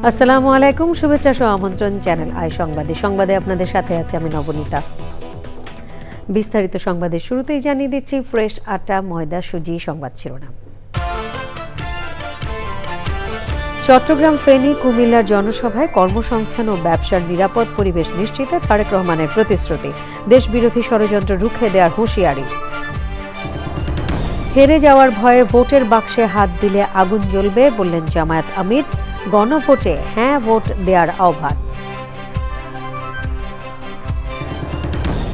আসসালামু আলাইকুম, শুভেচ্ছা সহ আমন্ত্রণ চ্যানেল আই সংবাদে আপনাদের সাথে আছে আমি নবনীতা। বিস্তারিত সংবাদের শুরুতেই জানিয়ে দিচ্ছি ফ্রেশ আটা, ময়দা, সুজি সংবাদ শিরোনাম। চট্টগ্রাম, ফেনী, কুমিল্লার জনসভায় কর্মসংস্থান ও ব্যবসার নিরাপদ পরিবেশ নিশ্চিতে তারেক রহমানের প্রতিশ্রুতি, দেশবিরোধী ষড়যন্ত্র রুখে দেওয়ার হুঁশিয়ারি। হেরে যাওয়ার ভয়ে ভোটের বাক্সে হাত দিলে আগুন জ্বলবে বললেন জামায়াত আমির, গণভোটে হ্যাঁ ভোট দেওয়ার আহ্বান।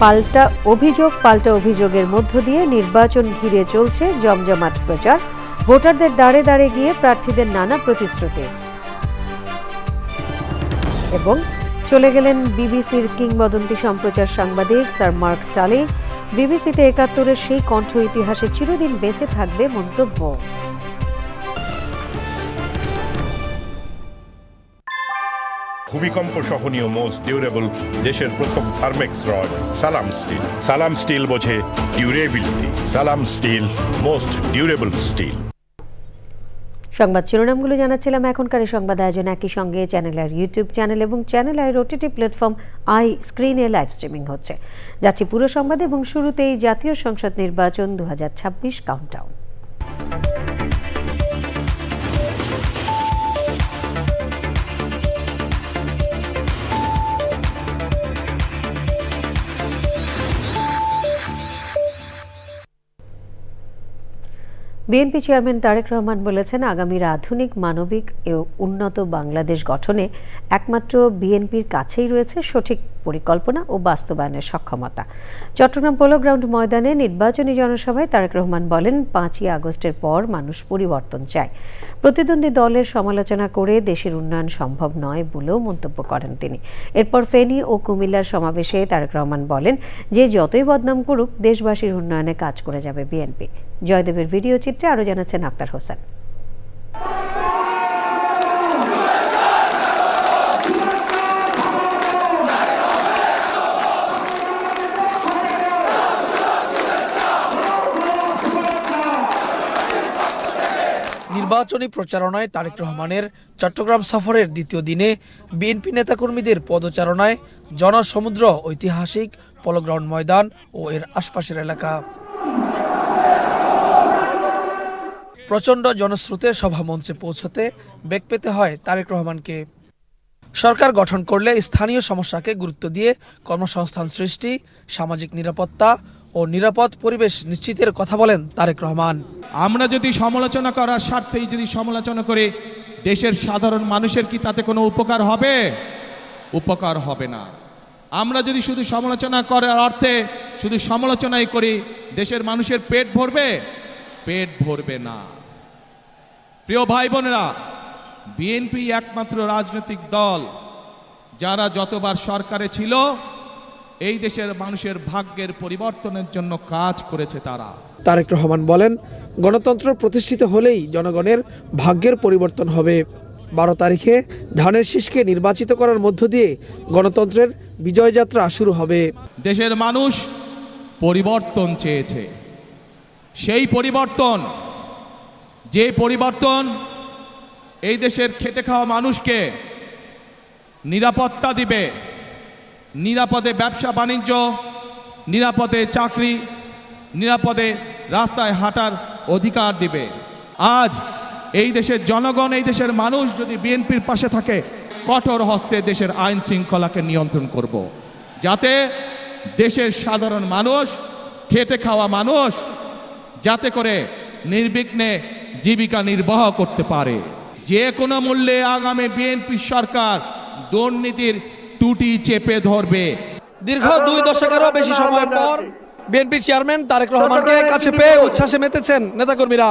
পাল্টা অভিযোগের মধ্য দিয়ে নির্বাচন ঘিরে চলছে জমজমাট প্রচার, ভোটারদের দাঁড়ে দাঁড়ে গিয়ে প্রার্থীদের নানা প্রতিশ্রুতি। এবং চলে গেলেন বিবিসির কিংবদন্তি সম্প্রচার সাংবাদিক স্যার মার্ক টালি, বিবিসিতে ৭১-এর সেই কণ্ঠ ইতিহাসে চিরদিন বেঁচে থাকবে মন্তব্য। ভূমিকম্প সহনীয় মোস্ট ডিউরেবল দেশের প্রথম থার্মেক্স রড সালাম স্টিল বোঝে ডিউরেবিলিটি। সালাম স্টিল, মোস্ট ডিউরেবল স্টিল। সংবাদ শিরোনামগুলো জানাচ্ছিলাম। এখনকার সংবাদ আয়োজন একই সঙ্গে চ্যানেল আইয়ের ইউটিউব চ্যানেল এবং চ্যানেল আইয়ের ওটিটি প্ল্যাটফর্ম আই স্ক্রিনে লাইভ স্ট্রিমিং হচ্ছে। যাচ্ছি পুরো সংবাদ এবং শুরুতেই জাতীয় সংসদ নির্বাচন ২০২৬ countdown. BNP chairman Tarique Rahman বলেছেন, আগামীর আধুনিক, মানবিক ও উন্নত বাংলাদেশ গঠনে একমাত্র বিএনপির কাছেই রয়েছে সঠিক পরিকল্পনা ও বাস্তবায়নের সক্ষমতা। চট্টগ্রাম পোলো গ্রাউন্ড ময়দানে নির্বাচনী জনসভায় তারেক রহমান বলেন, ৫ই আগস্টের পর মানুষ পরিবর্তন চায়। প্রতিদ্বন্দ্বী দলের সমালোচনা করে দেশের উন্নয়ন সম্ভব নয় বলেও মন্তব্য করেন তিনি। এরপর ফেনী ও কুমিল্লার সমাবেশে তারেক রহমান বলেন, যে যতই বদনাম করুক দেশবাসীর উন্নয়নে কাজ করে যাবে বিএনপি। জয়দেবের ভিডিও চিত্রে আরও জানাচ্ছেন আক্তার হোসেন। নির্বাচনী প্রচারণায় তারেক রহমানের চট্টগ্রাম সফরের দ্বিতীয় দিনে বিএনপি নেতাকর্মীদের পদচারণায় জনসমুদ্র ঐতিহাসিক পোলো গ্রাউন্ড ময়দান ও এর আশপাশের এলাকা। প্রচণ্ড জনস্রোতে সভামঞ্চে পৌঁছতে বেগ পেতে হয় তারেক রহমানকে। সরকার গঠন করলে স্থানীয় সমস্যাকে গুরুত্ব দিয়ে কর্মসংস্থান সৃষ্টি, সামাজিক নিরাপত্তা ও নিরাপদ পরিবেশ নিশ্চিতের কথা বলেন তারেক রহমান। আমরা যদি সমালোচনা করার স্বার্থেই যদি সমালোচনা করে দেশের সাধারণ মানুষের কি তাতে কোনো উপকার হবে? উপকার হবে না। আমরা যদি শুধু সমালোচনা করার অর্থে শুধু সমালোচনাই করি, দেশের মানুষের পেট ভরবে? পেট ভরবে না। প্রিয় ভাই বোনেরা, বিএনপি একমাত্র রাজনৈতিক দল যারা যতবার সরকারে ছিল এই দেশের মানুষের ভাগ্যের পরিবর্তনের জন্য কাজ করেছে। তারেক রহমান বলেন, গণতন্ত্র প্রতিষ্ঠিত হলেই জনগণের ভাগ্যের পরিবর্তন হবে। ১২ তারিখে ধানের শীষকে নির্বাচিত করার মধ্য দিয়ে গণতন্ত্রের বিজয়যাত্রা শুরু হবে। দেশের মানুষ পরিবর্তন চেয়েছে। সেই পরিবর্তন, যে পরিবর্তন এই দেশের খেটে খাওয়া মানুষকে নিরাপত্তা দিবে, নিরাপদে ব্যবসা বাণিজ্য, নিরাপদে চাকরি, নিরাপদে রাস্তায় হাঁটার অধিকার দিবে। আজ এই দেশের জনগণ, এই দেশের মানুষ যদি বিএনপির পাশে থাকে, কঠোর হস্তে দেশের আইন শৃঙ্খলাকে নিয়ন্ত্রণ করব, যাতে দেশের সাধারণ মানুষ, খেটে খাওয়া মানুষ যাতে করে নির্বিঘ্নে জীবিকা নির্বাহ করতে পারে। যে কোনো মূল্যে আগামী বিএনপি সরকার দুর্নীতির টুটি চেপে ধরবে। দীর্ঘ ২ দশকেরও বেশি সময় পর বিএনপি চেয়ারম্যান তারেক রহমানকে কাছে পেয়ে উচ্ছ্বাসে মেতেছেন নেতাকর্মীরা।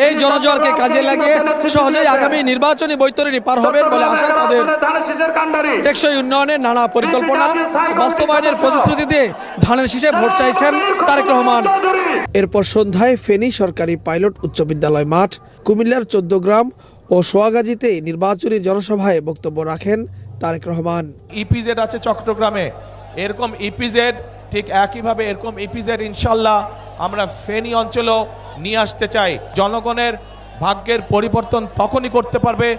এই জনজোয়ারকে কাজে লাগিয়ে সহজেই আগামী নির্বাচনী বৈতরণী পার হবেন বলে আশা তাদের। টেকসই উন্নয়নের নানা পরিকল্পনা বাস্তবায়নের প্রতিশ্রুতি দিয়ে ধানের শীষে ভোট চাইছেন তারেক রহমান। এরপর সন্ধ্যায় ফেনী সরকারি পাইলট উচ্চ বিদ্যালয় মাঠ, কুমিল্লার ১৪ গ্রাম ও সোয়াগাজীতে নির্বাচনী জনসভায় বক্তব্য রাখেন তারেক রহমান। ইপিজেড আছে চট্টগ্রামে, এরকম ইপিজেড ঠিক একইভাবে এরকম ইপিজেড ইনশাল্লাহ আমরা ফেনী অঞ্চলেও নিয়ে আসতে চাই। জনগণের ভাগ্যের পরিবর্তন তখনই করতে পারবে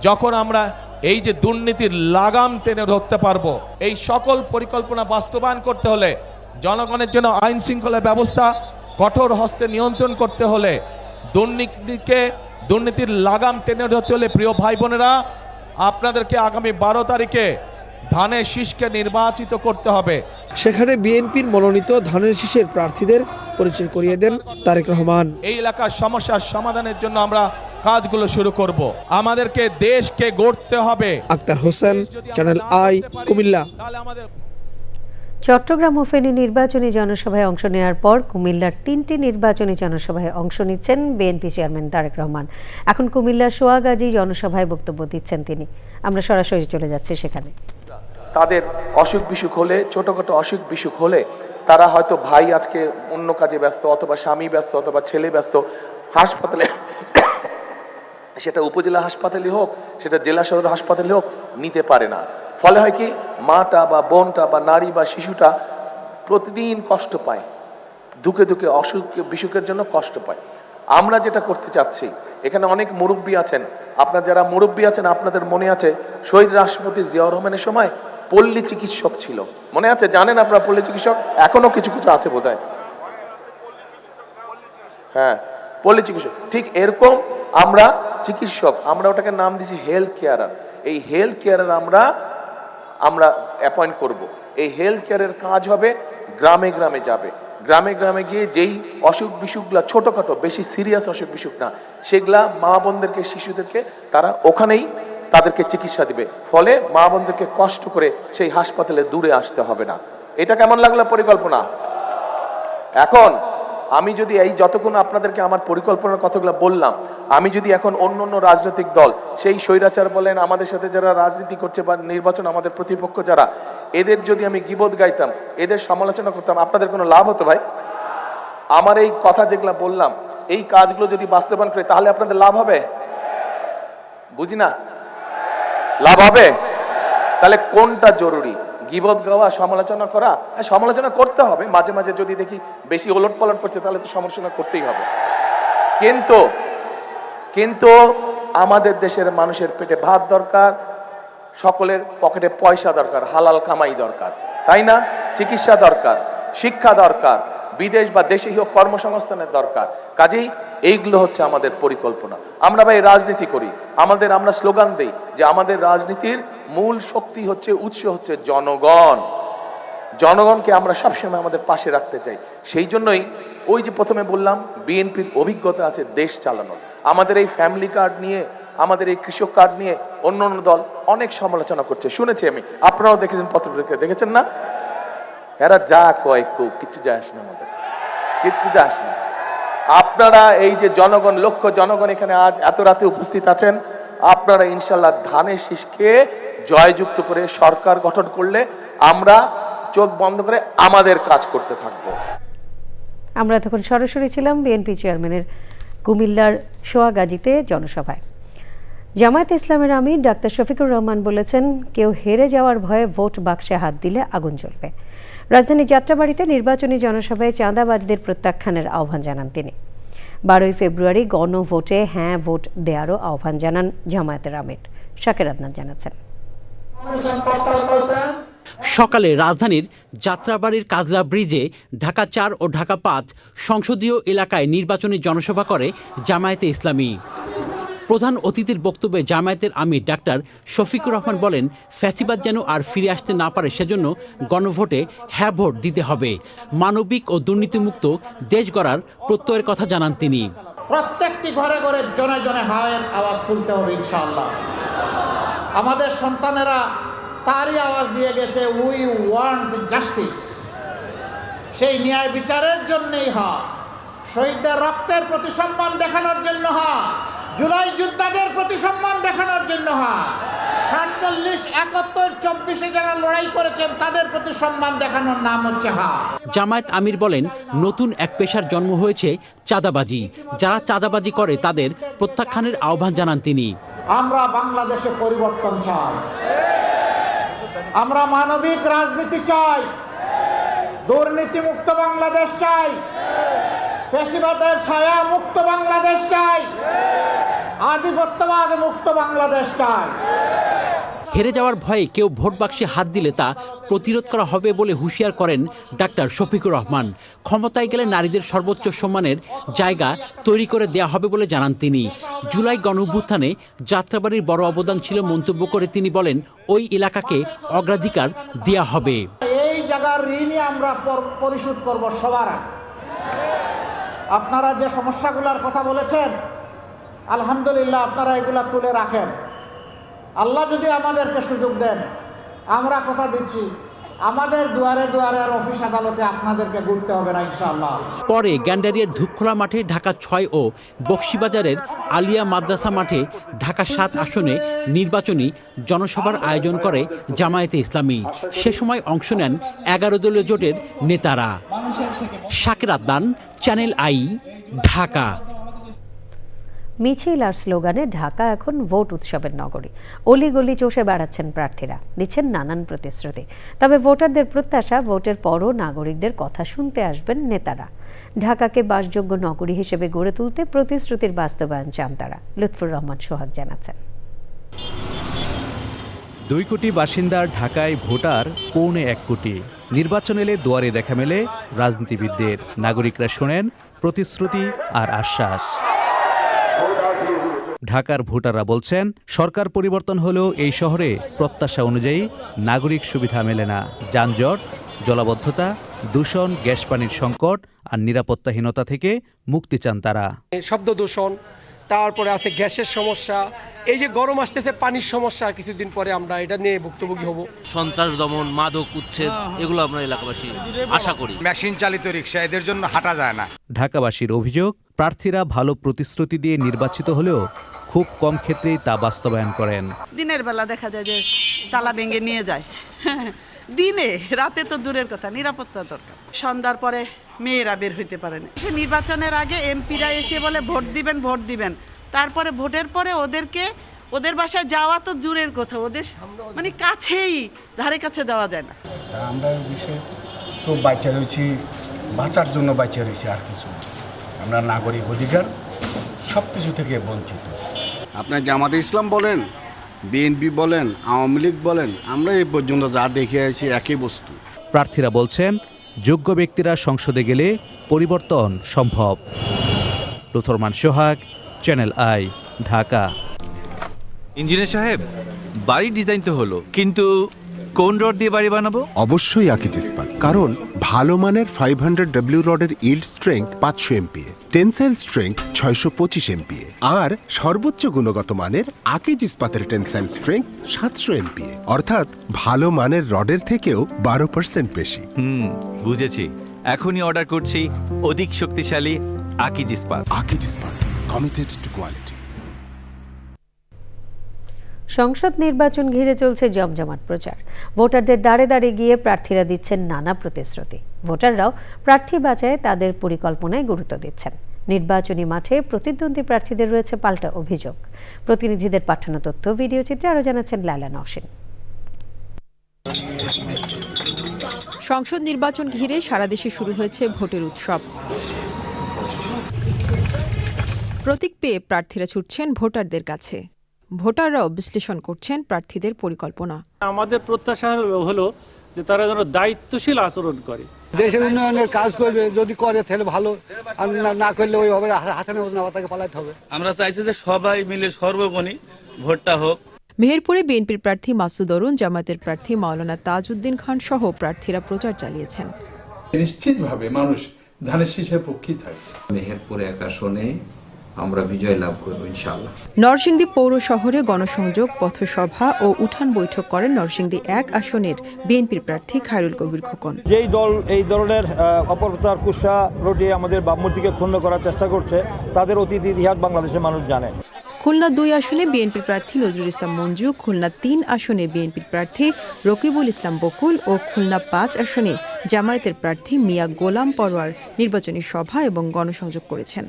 যখন আমরা এই যে দুর্নীতির লাগাম টেনে ধরতে পারবো, এই সকল পরিকল্পনা বাস্তবায়ন করতে হলে জনগণের জন্য আইন শৃঙ্খলা ব্যবস্থা কঠোর হস্তে নিয়ন্ত্রণ করতে হলে, দুর্নীতির লাগাম টেনে ধরতে হলে প্রিয় ভাই বোনেরা, আপনাদেরকে আগামী 12 তারিখে ধানের শীষকে নির্বাচিত করতে হবে। সেখানে বিএনপির মনোনীত ধানের শীষের প্রার্থীদের পরিচয় করিয়ে দেন তারেক রহমান। এই এলাকার সমস্যার সমাধানের জন্য আমরা কাজগুলো শুরু করব। আমাদেরকে দেশকে গড়তে হবে। Akhtar Hossain, channel I, Comilla. চট্টগ্রাম ও ফেনী নির্বাচনী জনসভায় অংশ নেওয়ার পর কুমিল্লার 3টি নির্বাচনী জনসভায় অংশ নিচ্ছেন বিএনপি চেয়ারম্যান তারেক রহমান। এখন কুমিল্লার সোয়াগাজী জনসভায় বক্তব্য দিচ্ছেন তিনি। আমরা সরাসরি চলে যাচ্ছি সেখানে। তাদের অসুখ বিসুখ হলে, ছোটখাটো অসুখ বিসুখ হলে, তারা হয়তো ভাই আজকে অন্য কাজে ব্যস্ত, অথবা স্বামী ব্যস্ত, অথবা ছেলে ব্যস্ত, হাসপাতালে, সেটা উপজেলা হাসপাতালে হোক, সেটা জেলা সদর হাসপাতালে হোক, নিতে পারে না। ফলে হয় কি, মাটা বা বোনটা বা নারী বা শিশুটা প্রতিদিন কষ্ট পায়, দুঃখে দুঃখে অসুখ বিসুখের জন্য কষ্ট পায়। আমরা যেটা করতে চাচ্ছি, এখানে অনেক মুরব্বী আছেন, আপনার যারা মুরব্বী আছেন আপনাদের মনে আছে শহীদ রাষ্ট্রপতি জিয়াউর রহমানের সময় পল্লী চিকিৎসক ছিল, মনে আছে? জানেন আপনারা পল্লী চিকিৎসক? এখনো কিছু কিছু আছে বোধহয়। হ্যাঁ, পল্লী চিকিৎসক। ঠিক এরকম আমরা চিকিৎসক, আমরা ওটাকে নাম দিয়েছি হেলথ কেয়ারার। এই হেলথ কেয়ারার আমরা অ্যাপয়েন্ট করব। এই হেলথ কেয়ারের কাজ হবে গ্রামে গ্রামে যাবে, গ্রামে গ্রামে গিয়ে যেই অসুখ বিসুখগুলা ছোটখাটো, বেশি সিরিয়াস অসুখ বিসুখ না, সেগুলা মা বোনদেরকে, শিশুদেরকে তারা ওখানেই তাদেরকে চিকিৎসা দিবে। ফলে মা বোনদেরকে কষ্ট করে সেই হাসপাতালে দূরে আসতে হবে না। এটা কেমন লাগলো পরিকল্পনা? এখন আমি যদি এই যতক্ষণ আপনাদেরকে আমার পরিকল্পনার কথাগুলো বললাম, আমি যদি এখন অন্য অন্য রাজনৈতিক দল, সেই স্বৈরাচার বলেন, আমাদের সাথে যারা রাজনীতি করছে বা নির্বাচন আমাদের প্রতিপক্ষ যারা, এদের যদি আমি গীবত গাইতাম, এদের সমালোচনা করতাম, আপনাদের কোনো লাভ হতো ভাই? আমার এই কথা যেগুলো বললাম, এই কাজগুলো যদি বাস্তবায়ন করে, তাহলে আপনাদের লাভ হবে? বুঝি না, লাভ হবে? তাহলে কোনটা জরুরি? গীবত গাওয়া, সমালোচনা করা? সমালোচনা করতে হবে মাঝে মাঝে, যদি দেখি বেশি ওলট পালট করছে তাহলে তো সমালোচনা করতেই হবে। কিন্তু আমাদের দেশের মানুষের পেটে ভাত দরকার, সকলের পকেটে পয়সা দরকার, হালাল কামাই দরকার, তাই না? চিকিৎসা দরকার, শিক্ষা দরকার, বিদেশ বা দেশে হোক কর্মসংস্থানের দরকার। কাজেই এইগুলো হচ্ছে আমাদের পরিকল্পনা। আমরা ভাই রাজনীতি করি, আমরা স্লোগান দেই যে আমাদের রাজনীতির মূল শক্তি হচ্ছে, উৎস হচ্ছে জনগণ। জনগণকে আমরা সবসময় আমাদের পাশে রাখতে চাই। সেই জন্যই ওই যে প্রথমে বললাম, বিএনপির অভিজ্ঞতা আছে দেশ চালানোর। আমাদের এই ফ্যামিলি কার্ড নিয়ে, আমাদের এই কৃষক কার্ড নিয়ে অন্য অন্য দল অনেক সমালোচনা করছে, শুনেছি আমি, আপনারাও দেখেছেন, পত্রপত্রিকা দেখেছেন না? এরা যা কয় কিচ্ছু যায় আসে না, আমাদের কিচ্ছু যায় আসে না। আপনারা এই যে জনগণ, লক্ষ জনগণ এখানে আজ এত রাতে উপস্থিত আছেন, আপনারা ইনশাল্লাহ ধানের শীষকে জয়যুক্ত করে সরকার গঠন করলে আমরা চোখ বন্ধ করে আমাদের কাজ করতে থাকব। আমরা তখন সরাসরি ছিলাম বিএনপি চেয়ারম্যানের কুমিল্লার সোয়াগাজীতে জনসভায়। জামায়াতে ইসলামের আমির ডাক্তার শফিকুর রহমান বলেছেন, কেউ হেরে যাওয়ার ভয়ে ভোট বাক্সে হাত দিলে আগুন জ্বলবে। রাজধানী যাত্রাবাড়িতে নির্বাচনী জনসভায় চাঁদাবাজদের প্রত্যাখ্যানের আহ্বান জানান তিনি। 12 ফেব্রুয়ারি গণভোটে হ্যাঁ ভোট দেওয়ারও আহ্বান জানান জামায়াতের আমির। শাকের আদনান জানাচ্ছেন। সকালে রাজধানীর যাত্রাবাড়ির কাজলা ব্রিজে ঢাকা 4 ও ঢাকা 5 সংসদীয় এলাকায় নির্বাচনী জনসভা করে জামায়াতে ইসলামী। প্রধান অতিথির বক্তব্যে জামায়াতের আমির ডাক্তার শফিকুর রহমান বলেন, ফ্যাসিবাদ যেন আর ফিরে আসতে না পারে সেজন্য গণভোটে হ্যাঁ ভোট দিতে হবে। মানবিক ও দুর্নীতিমুক্ত দেশ গড়ার প্রত্যয়ের কথা জানান তিনি। প্রত্যেকটি ঘরে ঘরে জনে জনে হায়ের আওয়াজ তুলতে হবে ইনশাআল্লাহ। আমাদের সন্তানেরা তারই আওয়াজ দিয়ে গেছে, উই ওয়ান্ট জাস্টিস। সেই ন্যায় বিচারের জন্যই হয়, শহীদদের রক্তের প্রতি সম্মান দেখানোর জন্য হয়, জুলাই যোদ্ধাদের প্রতি সম্মান দেখানোর জন্য হয়, 47, 71, 24-এ যারা লড়াই করেছেন তাদের প্রতি সম্মান দেখানোর নাম হচ্ছে হয়। জামায়াত আমির বলেন, নতুন এক পেশার জন্ম হয়েছে চাঁদাবাজি। যারা চাঁদাবাজি করে তাদের প্রত্যাখ্যানের আহ্বান জানান তিনি। আমরা বাংলাদেশে পরিবর্তন চাই, আমরা মানবিক রাজনীতি চাই, দুর্নীতিমুক্ত বাংলাদেশ চাই, ফ্যাসিবাদের ছায়া মুক্ত বাংলাদেশ চাই। আধিপত্যবাদ মুক্ত বাংলাদেশ চাই। হেরে যাওয়ার ভয়ে কেউ ভোট বাক্সে হাত দিলে তা প্রতিরোধ করা হবে বলে হুঁশিয়ার করেন ডাক্তার শফিকুর রহমান। ক্ষমতায় গেলে নারীদের সর্বোচ্চ সম্মানের জায়গা তৈরি করে দেয়া হবে বলে জানান তিনি। জুলাই গণঅভ্যুত্থানে যাত্রাবাড়ির বড় অবদান ছিল মন্তব্য করে তিনি বলেন, ওই এলাকাকে অগ্রাধিকার দেয়া হবে। এই জায়গার ঋণই আমরা পরিশোধ করব সবার আগে। আপনারা যে সমস্যাগুলোর কথা বলেছেন, আলহামদুলিল্লাহ আপনারা এগুলা তুলে রাখেন। আল্লাহ যদি আমাদেরকে সুযোগ দেন, আমরা কথা দিচ্ছি আমাদের দুয়ারে দুয়ারে আর অফিস আদালতে আপনাদেরকে ঘুরতে হবে না ইনশাআল্লাহ। পরে গ্যান্ডারিয়ার ধূপখোলা মাঠে ঢাকা ৬ ও বকশীবাজারের আলিয়া মাদ্রাসা মাঠে ঢাকা ৭ আসনে নির্বাচনী জনসভার আয়োজন করে জামায়াতে ইসলামী। সে সময় অংশ নেন ১১ দলীয় জোটের নেতারা। Shakir Adnan, channel I, Dhaka. মিছিল আর স্লোগানে ঢাকা এখন ভোট উৎসবের নগরী। অলিগলি চষে বেড়াচ্ছেন প্রার্থীরা, দিচ্ছেন নানান প্রতিশ্রুতি। তবে ভোটারদের প্রত্যাশা, ভোটের পরও নাগরিকদের কথা শুনতে আসবেন নেতারা। ঢাকাকে বাসযোগ্য নগরী হিসেবে গড়ে তুলতে প্রতিশ্রুতির বাস্তবায়ন চান তারা। লুৎফুর রহমান সোহাগ জানাচ্ছেন। ২ কোটি বাসিন্দার ঢাকায় ভোটার ১.৫ কোটি। নির্বাচন এলে দুয়ারে দেখা মেলে রাজনীতিবিদদের। নাগরিকরা শোনেন প্রতিশ্রুতি আর আশ্বাস। ঢাকার ভোটাররা বলছেন, সরকার পরিবর্তন হলেও এই শহরে প্রত্যাশা অনুযায়ী নাগরিক সুবিধা মেলে না। যানজট, জলাবদ্ধতা, দূষণ, গ্যাস পানির সংকট আর নিরাপত্তাহীনতা থেকে মুক্তি চান তারা। শব্দ দূষণ, তারপরে আছে গ্যাসের সমস্যা, এই যে গরম আসতেছে পানির সমস্যা, কিছুদিন পরে আমরা এটা নিয়ে ভুক্তভোগী হব। সন্ত্রাস দমন, মাদক উচ্ছেদ, এগুলো আমরা এলাকাবাসী আশা করি। মেশিন চালিত রিক্সা, এদের জন্য হাঁটা যায় না। ঢাকাবাসীর অভিযোগ, প্রার্থীরা ভালো প্রতিশ্রুতি দিয়ে নির্বাচিত হলেও খুব কম ক্ষেত্রেই তা বাস্তবায়ন করেন। দিনের বেলা দেখা যায় যে তালা ভেঙে নিয়ে যায়, দিনে, রাতে তো দূরের কথা, নিরাপত্তা দরকার। সন্ধ্যার পরে মেয়েরা বের হইতে পারে না। সে নির্বাচনের আগে এমপিরা এসে বলে ভোট দিবেন, ভোট দিবেন, তারপরে ভোটের পরে ওদের বাসায় যাওয়া তো দূরের কথা, ওদের মানে কাছেই, ধারে কাছে যাওয়া যায় না। আমরা দেশে তো বাচ্চা রয়েছি, বাঁচার জন্য বাচ্চা রয়েছি, আর কিছু আমরা নাগরিক অধিকার সব কিছু থেকে বঞ্চিত। আপনার জামাতে ইসলাম বলেন, বিএনপি বলেন, আওয়ামী লীগ বলেন, আমরা এই পর্যন্ত যা দেখে আছি একই বস্তু। প্রার্থীরা বলছেন, যোগ্য ব্যক্তিরা সংসদে গেলে পরিবর্তন সম্ভব। লুৎফুর রহমান সোহাগ, চ্যানেল আই, ঢাকা। ইঞ্জিনিয়ার সাহেব, বাড়ির ডিজাইন তো হলো, কিন্তু কোন রড দিয়ে বাড়ি বানাবো? অবশ্যই আকিজ ইস্পাত, কারণ ভালো মানের 500W রডের yield strength 500 MPa, tensile strength 625 MPa আর সর্বোচ্চ গুণগত মানের আকিজ ইস্পাতের টেনসাইল স্ট্রেংথ 700 MPa, অর্থাৎ ভালো মানের রডের থেকেও 12% বেশি। বুঝেছি, এখনই অর্ডার করছি অধিক শক্তিশালী আকিজ ইস্পাত। আকিজ ইস্পাত, কমিটেড টু কোয়ালিটি। সংসদ নির্বাচন ঘিরে চলছে জমজমাট প্রচার। ভোটারদের দাঁড়ে দাঁড়িয়ে গিয়ে প্রার্থীরা দিচ্ছেন নানা প্রতিশ্রুতি। ভোটাররাও প্রার্থী বাছাইয়ে তাদের পরিকল্পনায় গুরুত্ব দিচ্ছেন। নির্বাচনী মাঠে প্রতিদ্বন্দ্বী প্রার্থীদের রয়েছে পাল্টা অভিযোগ। প্রতিনিধিদের পাঠানো তথ্য, ভিডিও চিত্রে আরও জানাচ্ছেন লায়লা নওশিন। সংসদ নির্বাচন ঘিরে সারা দেশে শুরু হয়েছে ভোটের উৎসব। প্রতীক পেয়ে প্রার্থীরা ছুটছেন ভোটারদের কাছে। ভোটাররাও বিশ্লেষণ করছেন প্রার্থীদের পরিকল্পনা। আমাদের প্রত্যাশা হলো যে তারা যেন দায়িত্বশীল আচরণ করে, দেশের উন্নয়নের কাজ করবে, যদি করে তাহলে ভালো, আর না করলে ওইভাবে হাতে নেওয়া তাকে পালাতে হবে। আমরা চাইছি যে সবাই মিলে সর্বমনি ভোটটা হোক। মেহেরপুরে বিএনপির প্রার্থী মাসুদ অরুণ, জামায়াতের প্রার্থী মাওলানা তাজউদ্দিন খান সহ প্রার্থীরা প্রচার চালিয়েছেন। নিশ্চিতভাবে মানুষ ধানের শীষের পক্ষেই থাকবে। মেহেরপুরে এক আসনে আমরা বিজয় লাভ করব ইনশাআল্লাহ। নরসিংদী পৌর শহরে গণসংযোগ, পথসভা ও উঠান বৈঠক করেন নরসিংদী ১ আসনের বিএনপির প্রার্থী খায়রুল কবির খোকন। যেই দল এই ধরনের অপপ্রচার কুৎসা রটিয়ে আমাদের ভাবমূর্তিকে ক্ষুণ্ণ করার চেষ্টা করছে, তাদের অতীত ইতিহাস বাংলাদেশের মানুষ জানে। খুলনা ২ আসনে বিএনপির প্রার্থী নজরুল ইসলাম মঞ্জু, খুলনা ৩ আসনে বিএনপির প্রার্থী রকিবুল ইসলাম বকুল ও খুলনা ৫ আসনে জামায়াতের প্রার্থী মিয়া গোলাম পরোয়ার নির্বাচনী সভা এবং গণসংযোগ করেছেন।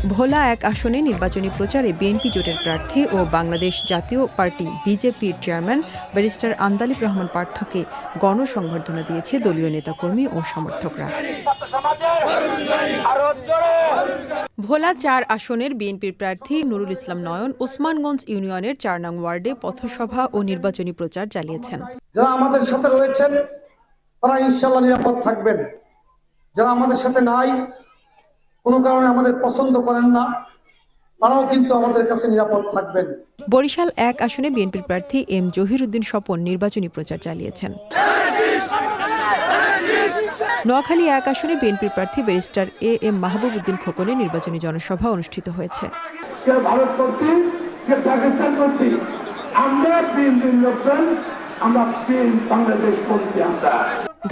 ভোলা ১ আসনে নির্বাচনী প্রচারে বিএনপি জোটের প্রার্থী ও বাংলাদেশ জাতীয় পার্টি বিজেপির চেয়ারম্যান ব্যারিস্টার আন্দালিব রহমান পার্থকে গণসংবর্ধনা দিয়েছে দলীয় নেতাকর্মী ও সমর্থকরা। ভোলা ৪ আসনের বিএনপির প্রার্থী নুরুল ইসলাম নয়ন ওসমানগঞ্জ ইউনিয়নের ৪ নং ওয়ার্ডে পথসভা ও নির্বাচনী প্রচার চালিয়েছেন। যারা আমাদের সাথে রয়েছেন তারা ইনশাআল্লাহ নিরাপদ থাকবেন, যারা আমাদের সাথে নাই, কোনো কারণে আমাদের পছন্দ করেন না, তারাও কিন্তু আমাদের কাছে নিরাপদ থাকবেন। বরিশাল ১ আসনে বিএনপির প্রার্থী এম জহিরুদ্দিন স্বপন নির্বাচনী প্রচার চালিয়েছেন। নোয়াখালী ১ আসনে বিএনপির প্রার্থী barrister A M Mahbub Uddin খোকনের নির্বাচনী জনসভা অনুষ্ঠিত হয়েছে।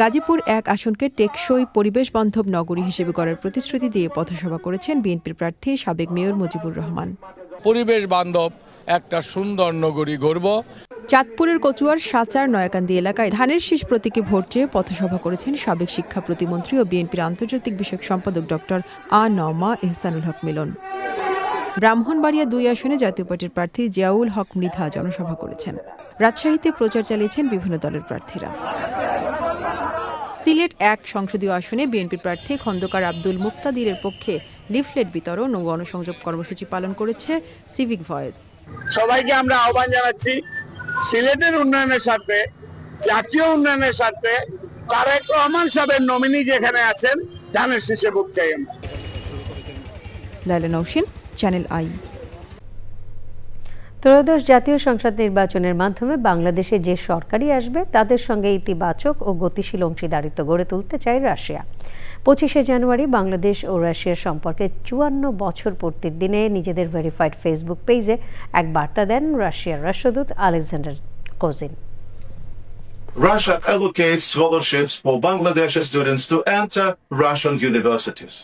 গাজীপুর ১ আসনকে টেকসই পরিবেশ বান্ধব নগরী হিসেবে গড়ার প্রতিশ্রুতি দিয়ে পথসভা করেছেন বিএনপির প্রার্থী সাবেক মেয়র মুজিবুর রহমান। পরিবেশ বান্ধব একটা সুন্দর নগরী গড়ব। চাঁদপুরের কচুয়ার সাচার নয়াকান্দি এলাকায় ধানের শীষ প্রতীকে ভোট চেয়ে পথসভা করেছেন সাবেক শিক্ষা প্রতিমন্ত্রী ও বিএনপির আন্তর্জাতিক বিষয়ক সম্পাদক ডক্টর আ নওমা এহসানুল হক মিলন। ব্রাহ্মণবাড়িয়া ২ আসনে জাতীয় পার্টির প্রার্থী জিয়াউল হক মৃধা জনসভা করেছেন। রাজশাহীতে প্রচার চালিয়েছেন বিভিন্ন দলের প্রার্থীরা। সিলেট ১ সংসদীয় আসনে বিএনপির প্রার্থী খন্দকার আব্দুল মুক্তাদিরের পক্ষে লিফলেট বিতরণ ও গণসংযোগ কর্মসূচি পালন করেছে সিভিক ভয়েস। সবাইকে আমরা আহ্বান জানাচ্ছি, সিলেটের উন্নয়নের স্বার্থে, জাতীয় উন্নয়নের স্বার্থে তারেক রহমান সাহেবের নমিনি যেখানে আছেন ধানের শীষে ভোট চাই আমরা। Laila Nowshin, channel I. ত্রয়োদশ জাতীয় সংসদ নির্বাচনের মাধ্যমে বাংলাদেশে যে সরকারই আসবে তাদের সঙ্গে ইতিবাচক ও গতিশীল অংশীদারিত্ব গড়ে তুলতে চায় রাশিয়া। ২৫শে জানুয়ারি বাংলাদেশ ও রাশিয়ার সম্পর্কে ৫৪ বছর পূর্তির দিনে নিজেদের ভেরিফাইড ফেসবুক পেজে এক বার্তা দেন রাশিয়ার রাষ্ট্রদূত Alexander cuisine. Russia allocates scholarships for Bangladeshi students to enter Russian universities.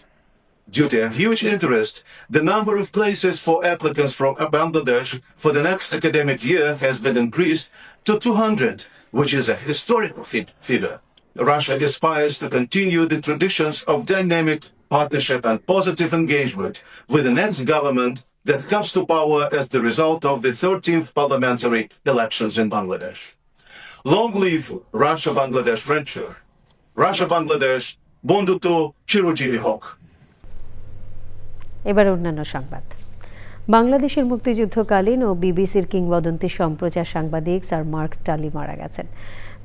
Due to a huge interest, the number of places for applicants from Bangladesh for the next academic year has been increased to 200, which is a historical figure. Russia aspires to continue the traditions of dynamic partnership and positive engagement with the next government that comes to power as the result of the 13th parliamentary elections in Bangladesh. Long live Russia-Bangladesh friendship. Russia-Bangladesh বন্ধুত্ব চিরজীবী হোক। এবার অন্যান্য সংবাদ। বাংলাদেশের মুক্তিযুদ্ধকালীন ও বিবিসির কিংবদন্তি সম্প্রচার সাংবাদিক স্যার মার্ক টালি মারা গেছেন।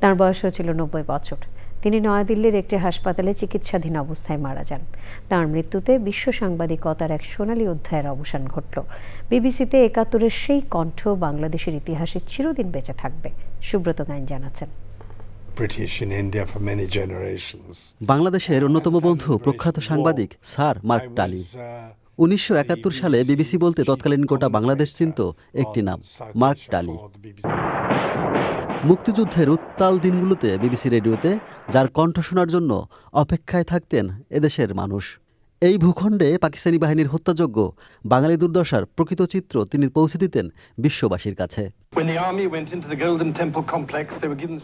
তার বয়স হয়েছিল ৯০ বছর। তিনি নয়াদিল্লির একটি হাসপাতালে চিকিৎসাধীন অবস্থায় মারা যান। তার মৃত্যুতে বিশ্ব সাংবাদিকতার এক সোনালী অধ্যায়ের অবসান ঘটল। বিবিসিতে ৭১-এর সেই কণ্ঠ বাংলাদেশের ইতিহাসে চিরদিন বেঁচে থাকবে। সুব্রত গাইন জানাচ্ছেন। বাংলাদেশের অন্যতম বন্ধু প্রখ্যাত সাংবাদিক স্যার মার্ক টালি। ১৯৭১ সালে বিবিসি বলতে তৎকালীন গোটা বাংলাদেশ চিনত একটি নাম, মার্ক টালি। মুক্তিযুদ্ধের উত্তাল দিনগুলোতে বিবিসি রেডিওতে যার কণ্ঠ শোনার জন্য অপেক্ষায় থাকতেন এদেশের মানুষ। এই ভূখণ্ডে পাকিস্তানি বাহিনীর হত্যাযজ্ঞ, বাঙালি দুর্দশার প্রকৃত চিত্র তিনি পৌঁছে দিতেন বিশ্ববাসীর কাছে।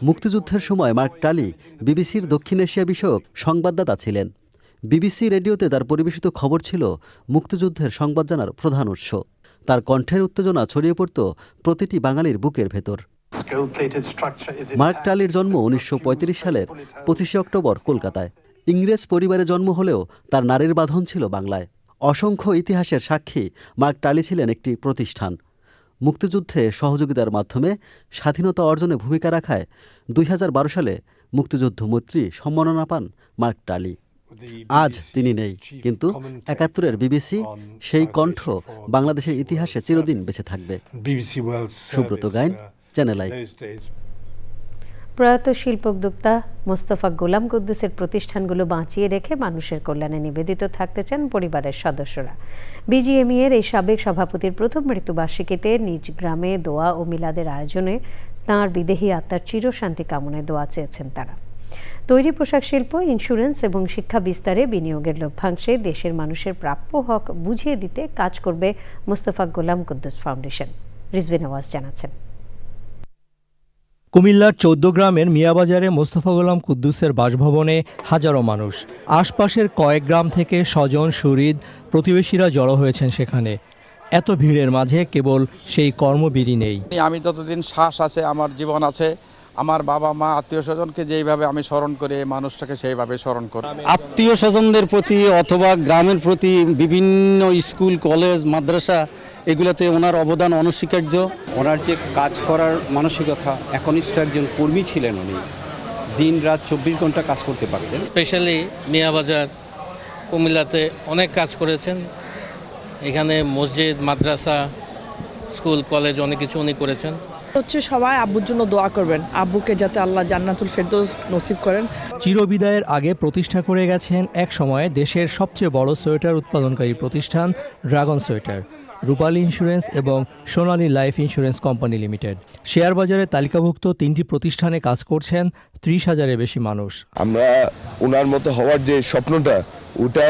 মুক্তিযুদ্ধের সময় মার্ক টালি বিবিসির দক্ষিণ এশিয়া বিষয়ক সংবাদদাতা ছিলেন। বিবিসি রেডিওতে তার পরিবেশিত খবর ছিল মুক্তিযুদ্ধের সংবাদ জানার প্রধান উৎস। তার কণ্ঠের উত্তেজনা ছড়িয়ে পড়ত প্রতিটি বাঙালির বুকের ভেতর। মার্ক টালির জন্ম ১৯৩৫ সালের ২৫শে অক্টোবর কলকাতায়। ইংরেজ পরিবারে জন্ম হলেও তার নারীর বাঁধন ছিল বাংলায়। অসংখ্য ইতিহাসের সাক্ষী মার্ক টালি ছিলেন একটি প্রতিষ্ঠান। মুক্তিযুদ্ধে সহযোগিতার মাধ্যমে স্বাধীনতা অর্জনে ভূমিকা রাখায় ২০১২ সালে মুক্তিযুদ্ধ মৈত্রী সম্মাননা পান মার্ক টালি। আজ তিনি নেই, কিন্তু ৭১-এর বিবিসি সেই কণ্ঠ বাংলাদেশের ইতিহাসে চিরদিন বেঁচে থাকবে। Subrata Gain, channel I. প্রয়াত শিল্পোদ্যোক্তা মোস্তফা গোলাম কুদ্দুসের প্রতিষ্ঠানগুলো বাঁচিয়ে রেখে মানুষের কল্যাণে নিবেদিত থাকতে চান পরিবারের সদস্যরা। বিজিএমইএর এই সাবেক সভাপতির প্রথম মৃত্যুবার্ষিকীতে নিজ গ্রামে দোয়া ও মিলাদের আয়োজনে তাঁর বিদেহী আত্মার চিরশান্তি কামনায় দোয়া চেয়েছেন তারা। তৈরি পোশাক শিল্প, ইন্স্যুরেন্স এবং শিক্ষা বিস্তারে বিনিয়োগের লভ্যাংশে দেশের মানুষের প্রাপ্য হক বুঝিয়ে দিতে কাজ করবে মোস্তফা গোলাম কুদ্দুস ফাউন্ডেশন। রিজভি নওয়াজ জানাচ্ছেন। কুমিল্লার ১৪ গ্রামের মিয়াবাজারে মোস্তফা গোলাম কুদ্দুসের বাসভবনে হাজারো মানুষ। আশপাশের কয়েক গ্রাম থেকে স্বজন সুহৃদ প্রতিবেশীরা জড়ো হয়েছেন সেখানে। এত ভিড়ের মাঝে কেবল সেই কর্মবীরই নেই। আমি যতদিন শ্বাস আছে, আমার জীবন আছে, আমার বাবা মা আত্মীয় স্বজনকে যেইভাবে আমি স্মরণ করি, এই মানুষটাকে সেইভাবে স্মরণ করি। আত্মীয় স্বজনদের প্রতি অথবা গ্রামের প্রতি বিভিন্ন স্কুল কলেজ মাদ্রাসা এগুলোতে ওনার অবদান অনস্বীকার্য। ওনার যে কাজ করার মানসিকতা, একনিষ্ঠ একজন কর্মী ছিলেন উনি, দিন রাত ২৪ ঘন্টা কাজ করতে পারতেন। স্পেশালি মিয়াবাজার কুমিল্লাতে অনেক কাজ করেছেন। এখানে মসজিদ মাদ্রাসা স্কুল কলেজ অনেক কিছু উনি করেছেন। সবাই আব্বুর জন্য দোয়া করবেন, আব্বুকে যাতে আল্লাহ জান্নাতুল ফেরদৌস নসিব করেন। চিরবিদায়ের আগে প্রতিষ্ঠা করে গেছেন এক সময়ে দেশের সবচেয়ে বড় সোয়েটার উৎপাদনকারী প্রতিষ্ঠান ড্রাগন সোয়েটার, রূপালী ইন্স্যুরেন্স এবং Sonali life insurance company limited. Share বাজারে তালিকাভুক্ত 3টি প্রতিষ্ঠানে কাজ করছেন 30,000-এর বেশি মানুষ। আমরা ওনার মতো হওয়ার যে স্বপ্নটা, ওটা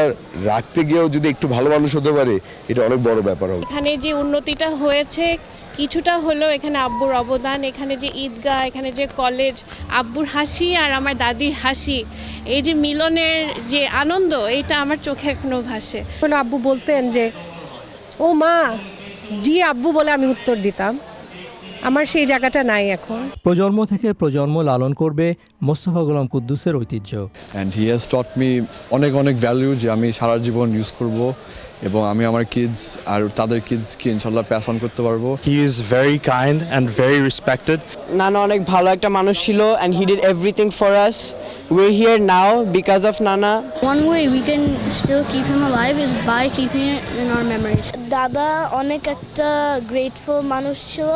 রাখতে গিয়েও যদি একটু ভালো মানুষ হতে পারে, এটা অনেক বড় ব্যাপার হবে। এখানে যে উন্নতিটা হয়েছে কিছুটা হলেও এখানে আব্বুর অবদান, এখানে যে ঈদগাহ, এখানে যে কলেজ, আব্বুর হাসি আর আমার দাদির হাসি, এই যে মিলনের যে আনন্দ, এটা আমার চোখে এখনো ভাসে। আব্বু বলতেন যে ও মা, জি আব্বু বলে আমি উত্তর দিতাম। আমার সেই জায়গাটা নাই এখন। প্রজন্ম থেকে প্রজন্ম লালন করবে মোস্তফা গোলাম কুদ্দুসের ঐতিহ্য। And he has taught me অনেক অনেক ভ্যালু যে আমি সারা জীবন ইউজ করব এবং আমি আমার কিডস আর তাদের কিডসকে ইনশাল্লাহ প্যাস অন করতে পারবো। He is very kind and very respected. নানা অনেক ভালো একটা মানুষ ছিল and he did everything for us. We're here now because of Nana. One way we can still keep him alive is by keeping it in our memories. দাদা অনেক একটা grateful মানুষ ছিল,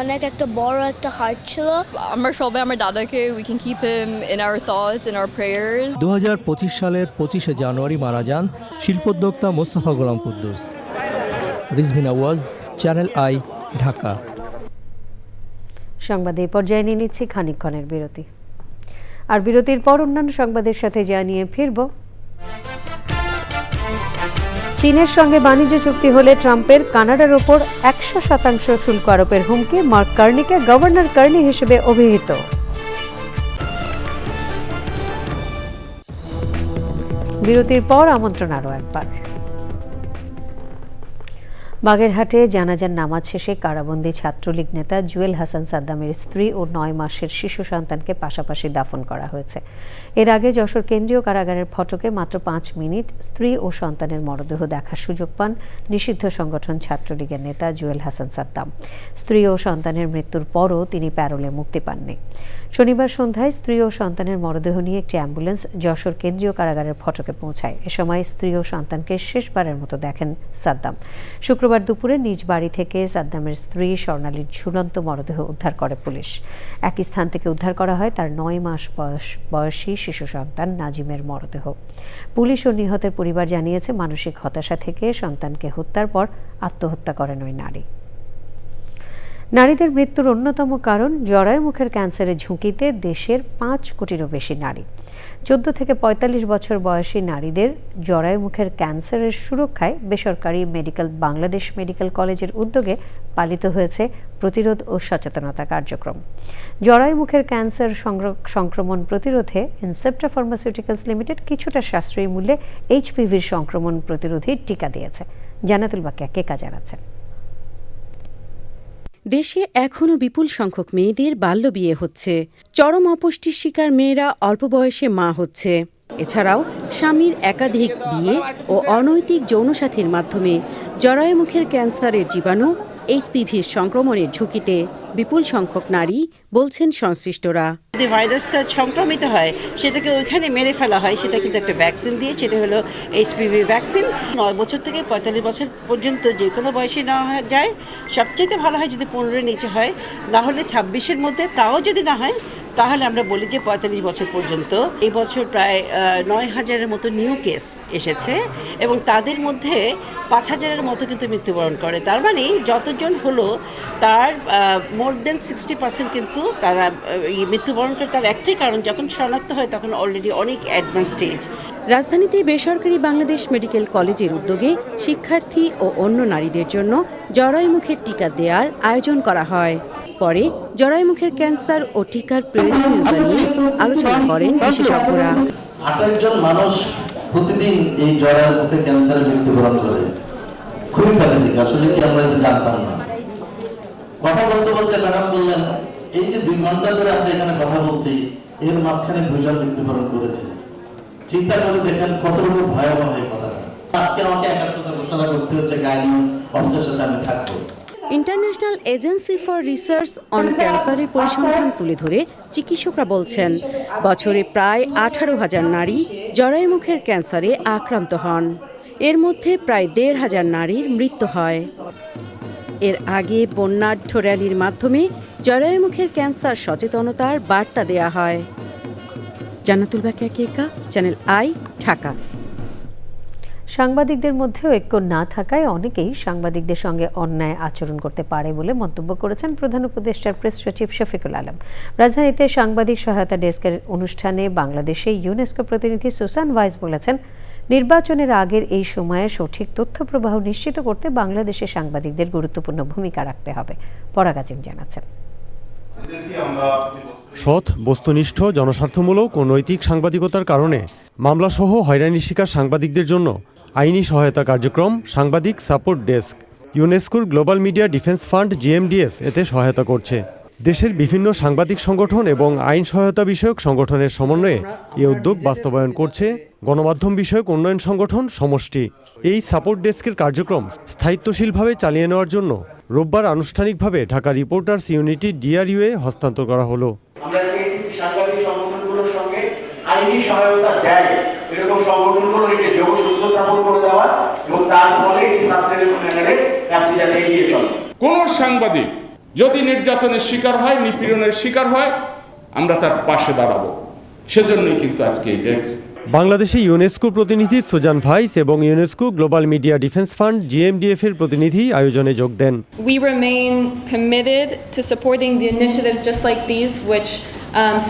অনেক একটা বড় একটা হার্ট ছিল। আমরা সবাই আমার দাদাকে we can keep him in our thoughts, in our prayers. 2025 সালের 25শে জানুয়ারি মারা যান শিল্পোদ্যোক্তা মোস্তফা গোলাম কুদ্দুস। রিজভিনা ওয়াজ, চ্যানেল আই, ঢাকা। সংবাদে এই পর্যায়ে নিয়ে নিচ্ছি খানিকক্ষণের বিরতি, আর বিরতির পর অন্যান্য সংবাদের সাথে জানিয়ে ফিরব। চীনের সঙ্গে বাণিজ্য চুক্তি হলে ট্রাম্পের কানাডার ওপর 100% শুল্ক আরোপের হুমকি, মার্ক কার্নিকে গভর্নর কার্নি হিসেবে অভিহিত। বিরতির পর আমন্ত্রণ আরও একবার। বাগেরহাটে জানাজার নামাজ শেষে কারাবন্দী ছাত্রলীগ নেতা জুয়েল হাসান সাদ্দামের স্ত্রী ও 9 মাসের শিশু সন্তানকে পাশাপাশি দাফন করা হয়েছে। এর আগে যশোর কেন্দ্রীয় কারাগারের ফটকে মাত্র 5 মিনিট স্ত্রী ও সন্তানের মরদেহ দেখার সুযোগ পান নিষিদ্ধ সংগঠন ছাত্রলীগের নেতা জুয়েল হাসান সাদ্দাম। স্ত্রী ও সন্তানের মৃত্যুর পরও তিনি প্যারোলে মুক্তি পাননি। শনিবার সন্ধ্যায় স্ত্রী ও সন্তানের মরদেহ নিয়ে একটি অ্যাম্বুলেন্স যশোর কেন্দ্রীয় কারাগারের ফটকে পৌঁছায়। এ সময় স্ত্রী ও সন্তানকে শেষবারের মতো দেখেন সাদ্দাম। শুক্রবার দুপুরে নিজ বাড়ি থেকে সাদ্দামের স্ত্রী স্বর্ণালীর ঝুলন্ত মরদেহ উদ্ধার করে পুলিশ। একই স্থান থেকে উদ্ধার করা হয় তার 9 মাস বয়সী শিশু সন্তান নাজিমের মরদেহ। পুলিশ ও নিহতের পরিবার জানিয়েছে মানসিক হতাশা থেকে সন্তানকে হত্যার পর আত্মহত্যা করেন ওই নারী। নারীদের মৃত্যুর অন্যতম কারণ জরায়ু মুখের ক্যান্সারের ঝুঁকিতে দেশের 5 কোটিরও বেশি নারী। 14 থেকে 45 বছর বয়সী নারীদের জরায়ু মুখের ক্যান্সারের সুরক্ষায় বেসরকারি বাংলাদেশ মেডিকেল কলেজের উদ্যোগে পালিত হয়েছে প্রতিরোধ ও সচেতনতা কার্যক্রম। জরায়ু মুখের ক্যান্সার সংক্রমণ প্রতিরোধে ইনসেপ্টা ফার্মাসিউটিক্যালস লিমিটেড কিছুটা সাশ্রয়ী মূল্যে HPVর সংক্রমণ প্রতিরোধী টিকা দিয়েছে। জান্নাতুল বাকিয়া কেকা জানাচ্ছেন। দেশে এখনও বিপুল সংখ্যক মেয়েদের বাল্যবিয়ে হচ্ছে। চরম অপুষ্টির শিকার মেয়েরা অল্প বয়সে মা হচ্ছে। এছাড়াও স্বামীর একাধিক বিয়ে ও অনৈতিক যৌনসাথীর মাধ্যমে জরায়ুমুখের ক্যান্সারের জীবাণু HPVর সংক্রমণের ঝুঁকিতে বিপুল সংখ্যক নারী, বলছেন সংশ্লিষ্টরা। যদি ভাইরাসটা সংক্রমিত হয় সেটাকে ওইখানে মেরে ফেলা হয়, সেটা কিন্তু একটা ভ্যাকসিন দিয়ে, সেটা হলো HPV ভ্যাকসিন। 9 বছর থেকে 45 বছর পর্যন্ত যে কোনো বয়সে নেওয়া যায়। সবচেয়ে ভালো হয় যদি 15-এর নিচে হয়, না হলে 26-এর মধ্যে, তাও যদি না হয় তাহলে আমরা বলি যে 45 বছর পর্যন্ত। এই বছর প্রায় 9,000-এর মতো নিউ কেস এসেছে এবং তাদের মধ্যে 5,000-এর মতো কিন্তু মৃত্যুবরণ করে। তার মানে যতজন হলো তার মোর দেন 60% কিন্তু তারা মৃত্যুবরণ করে। তার একটাই কারণ, যখন শনাক্ত হয় তখন অলরেডি অনেক অ্যাডভান্স স্টেজ। রাজধানীতে বেসরকারি বাংলাদেশ মেডিকেল কলেজের উদ্যোগে শিক্ষার্থী ও অন্য নারীদের জন্য জরায়ুমুখের টিকা দেওয়ার আয়োজন করা হয়। পরে জরায়ুমুখের ক্যান্সার ও টিকার প্রয়োজনীয়তা নিয়ে আলোচনা করেন বিশেষজ্ঞরা। 28 জন মানুষ প্রতিদিন এই জরায়ুমুখের ক্যান্সারে মৃত্যুবরণ করে। খুবই প্যাথেটিক, আসলে কি আমরা এটা জানতাম না। কথা বলতে বলতে ম্যাডাম বললেন, এই যে 2 ঘন্টা ধরে আমরা এখানে কথা বলছি, এর মাঝখানে 2 জন মৃত্যুবরণ করেছে। চিন্তা করে দেখেন কতটুকু ভয়াবহ এই কথাটা। আজকে আমাকে একাত্মতা ঘোষণা করতে হচ্ছে, গাইনি অফিসের সাথে আমি থাকবো। International agency for research on ক্যান্সারের পরিসংখ্যান তুলে ধরে চিকিৎসকরা বলছেন, বছরে প্রায় 18,000 নারী জরায়ুমুখের ক্যান্সারে আক্রান্ত হন। এর মধ্যে প্রায় 1,500 নারীর মৃত্যু হয়। এর আগে বর্ণাঢ্য র্যালির মাধ্যমে জরায়ুমুখের ক্যান্সার সচেতনতার বার্তা দেয়া হয়। জান্নাতুল বাকিয়া কেকা, চ্যানেল আই, ঢাকা। সাংবাদিকদের মধ্যেও ঐক্য না থাকায় অনেকেই সাংবাদিকদের সঙ্গে অন্যায় আচরণ করতে পারে বলে মন্তব্য করেছেন প্রধান উপদেষ্টার প্রেস সচিব শফিকুল আলম। রাজধানীতে সাংবাদিক সহায়তা ডেস্কের অনুষ্ঠানে বাংলাদেশে ইউনেস্কো প্রতিনিধি সুসান ভাইস বলেছেন, নির্বাচনের আগের এই সময়ে সঠিক তথ্য প্রবাহ নিশ্চিত করতে বাংলাদেশের সাংবাদিকদের গুরুত্বপূর্ণ ভূমিকা রাখতে হবে। পরাগ আজিম জানাচ্ছেন, সৎ, বস্তুনিষ্ঠ, জনস্বার্থমূলক ও নৈতিক সাংবাদিকতার কারণে মামলাসহ হয়রানির শিকার সাংবাদিকদের জন্য আইনি সহায়তা কার্যক্রম সাংবাদিক সাপোর্ট ডেস্ক, ইউনেস্কোর global media defence fund GMDF এতে সহায়তা করছে। দেশের বিভিন্ন সাংবাদিক সংগঠন এবং আইন সহায়তা বিষয়ক সংগঠনের সমন্বয়ে এই উদ্যোগ বাস্তবায়ন করছে গণমাধ্যম বিষয়ক উন্নয়ন সংগঠন সমষ্টি। এই সাপোর্ট ডেস্কের কার্যক্রম স্থায়িত্বশীলভাবে চালিয়ে নেওয়ার জন্য রোববার আনুষ্ঠানিকভাবে ঢাকা রিপোর্টার্স ইউনিটি DRU-এ হস্তান্তর করা হলো। আমরা চেয়েছি সাংবাদিক সংগঠনগুলোর সঙ্গে আইনি সহায়তা দেয় এরকম সংগঠনগুলোর একটি যোগসূত্র স্থাপন করে দেওয়া এবং তার ফলে এই সাস্টেনেবল ম্যানারে কাজটি যাতে এগিয়ে চলে। কোন সাংবাদিক যদি নির্যাতনের শিকার হয়, নিপীড়নের শিকার হয়, আমরা তার পাশে দাঁড়াবো। সেজন্যই কিন্তু আজকে এই ডেস্ক। বাংলাদেশে ইউনেস্কো প্রতিনিধি সুজান ভাইস এবং UNESCO global media defence fund GMDF এর প্রতিনিধি আয়োজনে যোগ দেন। We remain committed to supporting the initiatives just like these which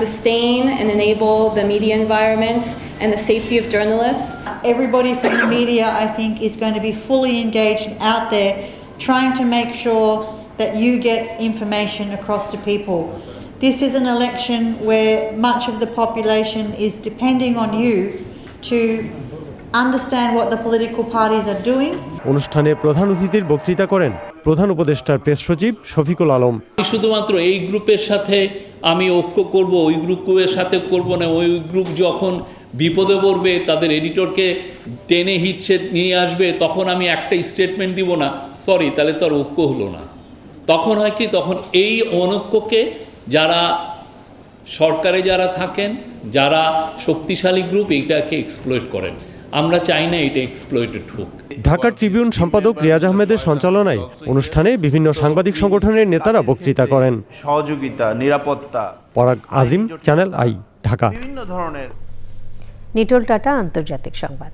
sustain and enable the media environment and the safety of journalists. Everybody from the media, I think, is going to be fully engaged out there trying to make sure that you get information across to people. This is an election where much of the population is depending on you to understand what the political parties are doing. অনুষ্ঠানে প্রধান অতিথির বক্তৃতা করেন প্রধান উপদেষ্টার press সচিব শফিকুল আলম। শুধুমাত্র এই গ্রুপের সাথে আমি ঐক্য করব, ওই গ্রুপের সাথে করব না, ওই গ্রুপ যখন বিপদে পড়বে তাদের এডিটরকে টেনে হিচড়ে নিয়ে আসবে, তখন আমি একটা স্টেটমেন্ট দিব না, সরি, তাহলে তো আর ঐক্য হলো না। তখন হয় কি, তখন এই অনৈক্যকে যারা সরকারে যারা থাকেন, যারা শক্তিশালী গ্রুপ, এইটাকে এক্সপ্লয়েট করেন। আমরা চাই না এটা এক্সপ্লয়েটেড হোক। ঢাকা ট্রিবিউন সম্পাদক রিয়াজ আহমেদের সঞ্চালনায় অনুষ্ঠানে বিভিন্ন সাংবাদিক সংগঠনের নেতারা বক্তৃতা করেন। সহযোগিতা, নিরাপত্তা। পরাগ আজিম, চ্যানেল আই, ঢাকা। বিভিন্ন ধরনের। নিটোল টাটা, আন্তর্জাতিক সংবাদ।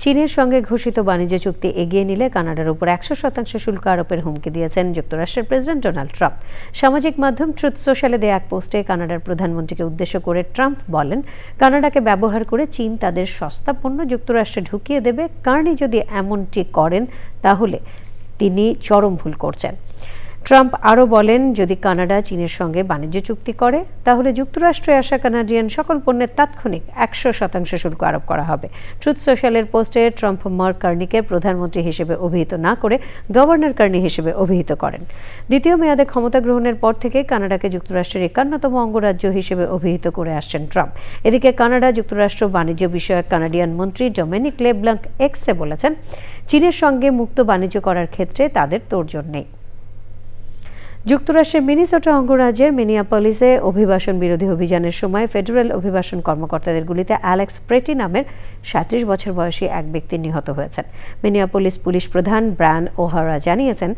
চীনের সঙ্গে ঘোষিত বাণিজ্য চুক্তি এগিয়ে নিলে কানাডার উপর 100% শুল্ক আরোপের হুমকি দিয়েছেন যুক্তরাষ্ট্রের প্রেসিডেন্ট ডোনাল্ড ট্রাম্প। সামাজিক মাধ্যম ট্রুথ সোশ্যালে দেয়া এক পোস্টে কানাডার প্রধানমন্ত্রীকে উদ্দেশ্য করে ট্রাম্প বলেন, কানাডাকে ব্যবহার করে চীন তাদের সস্তা পণ্য যুক্তরাষ্ট্রে ঢুকিয়ে দেবে। কার্নি যদি এমনটি করেন তাহলে তিনি চরম ভুল করছেন। ট্রাম্প আরও বলেন, যদি কানাডা চীনের সঙ্গে বাণিজ্য চুক্তি করে তাহলে যুক্তরাষ্ট্রে আসা কানাডিয়ান সকল পণ্যের তাৎক্ষণিক 100% শুল্ক আরোপ করা হবে। ট্রুথ সোশ্যালের পোস্টে ট্রাম্প মার্ক কার্নিকে প্রধানমন্ত্রী হিসেবে অভিহিত না করে গভর্নর কার্নি হিসেবে অভিহিত করেন। দ্বিতীয় মেয়াদে ক্ষমতা গ্রহণের পর থেকে কানাডাকে যুক্তরাষ্ট্রের 51তম অঙ্গরাজ্য হিসেবে অভিহিত করে আসছেন ট্রাম্প। এদিকে কানাডা যুক্তরাষ্ট্র বাণিজ্য বিষয়ক কানাডিয়ান মন্ত্রী ডমিনিক লেব্লাঙ্ক এক্সে বলেছেন, চীনের সঙ্গে মুক্ত বাণিজ্য করার ক্ষেত্রে তাদের তোড়জোড় নেই। যুক্তরাষ্ট্রের মিনেসোটা অঙ্গরাজ্যের মিনিয়াপলিসে অভিবাসন বিরোধী অভিযানের সময় ফেডারেল অভিবাসন কর্মকর্তাদের গুলিতে অ্যালেক্স প্রেটি নামের 37 বছর বয়সী এক ব্যক্তি নিহত হয়েছেন। মিনিয়াপলিস পুলিশ প্রধান ব্রায়ান ওহারা জানিয়েছেন,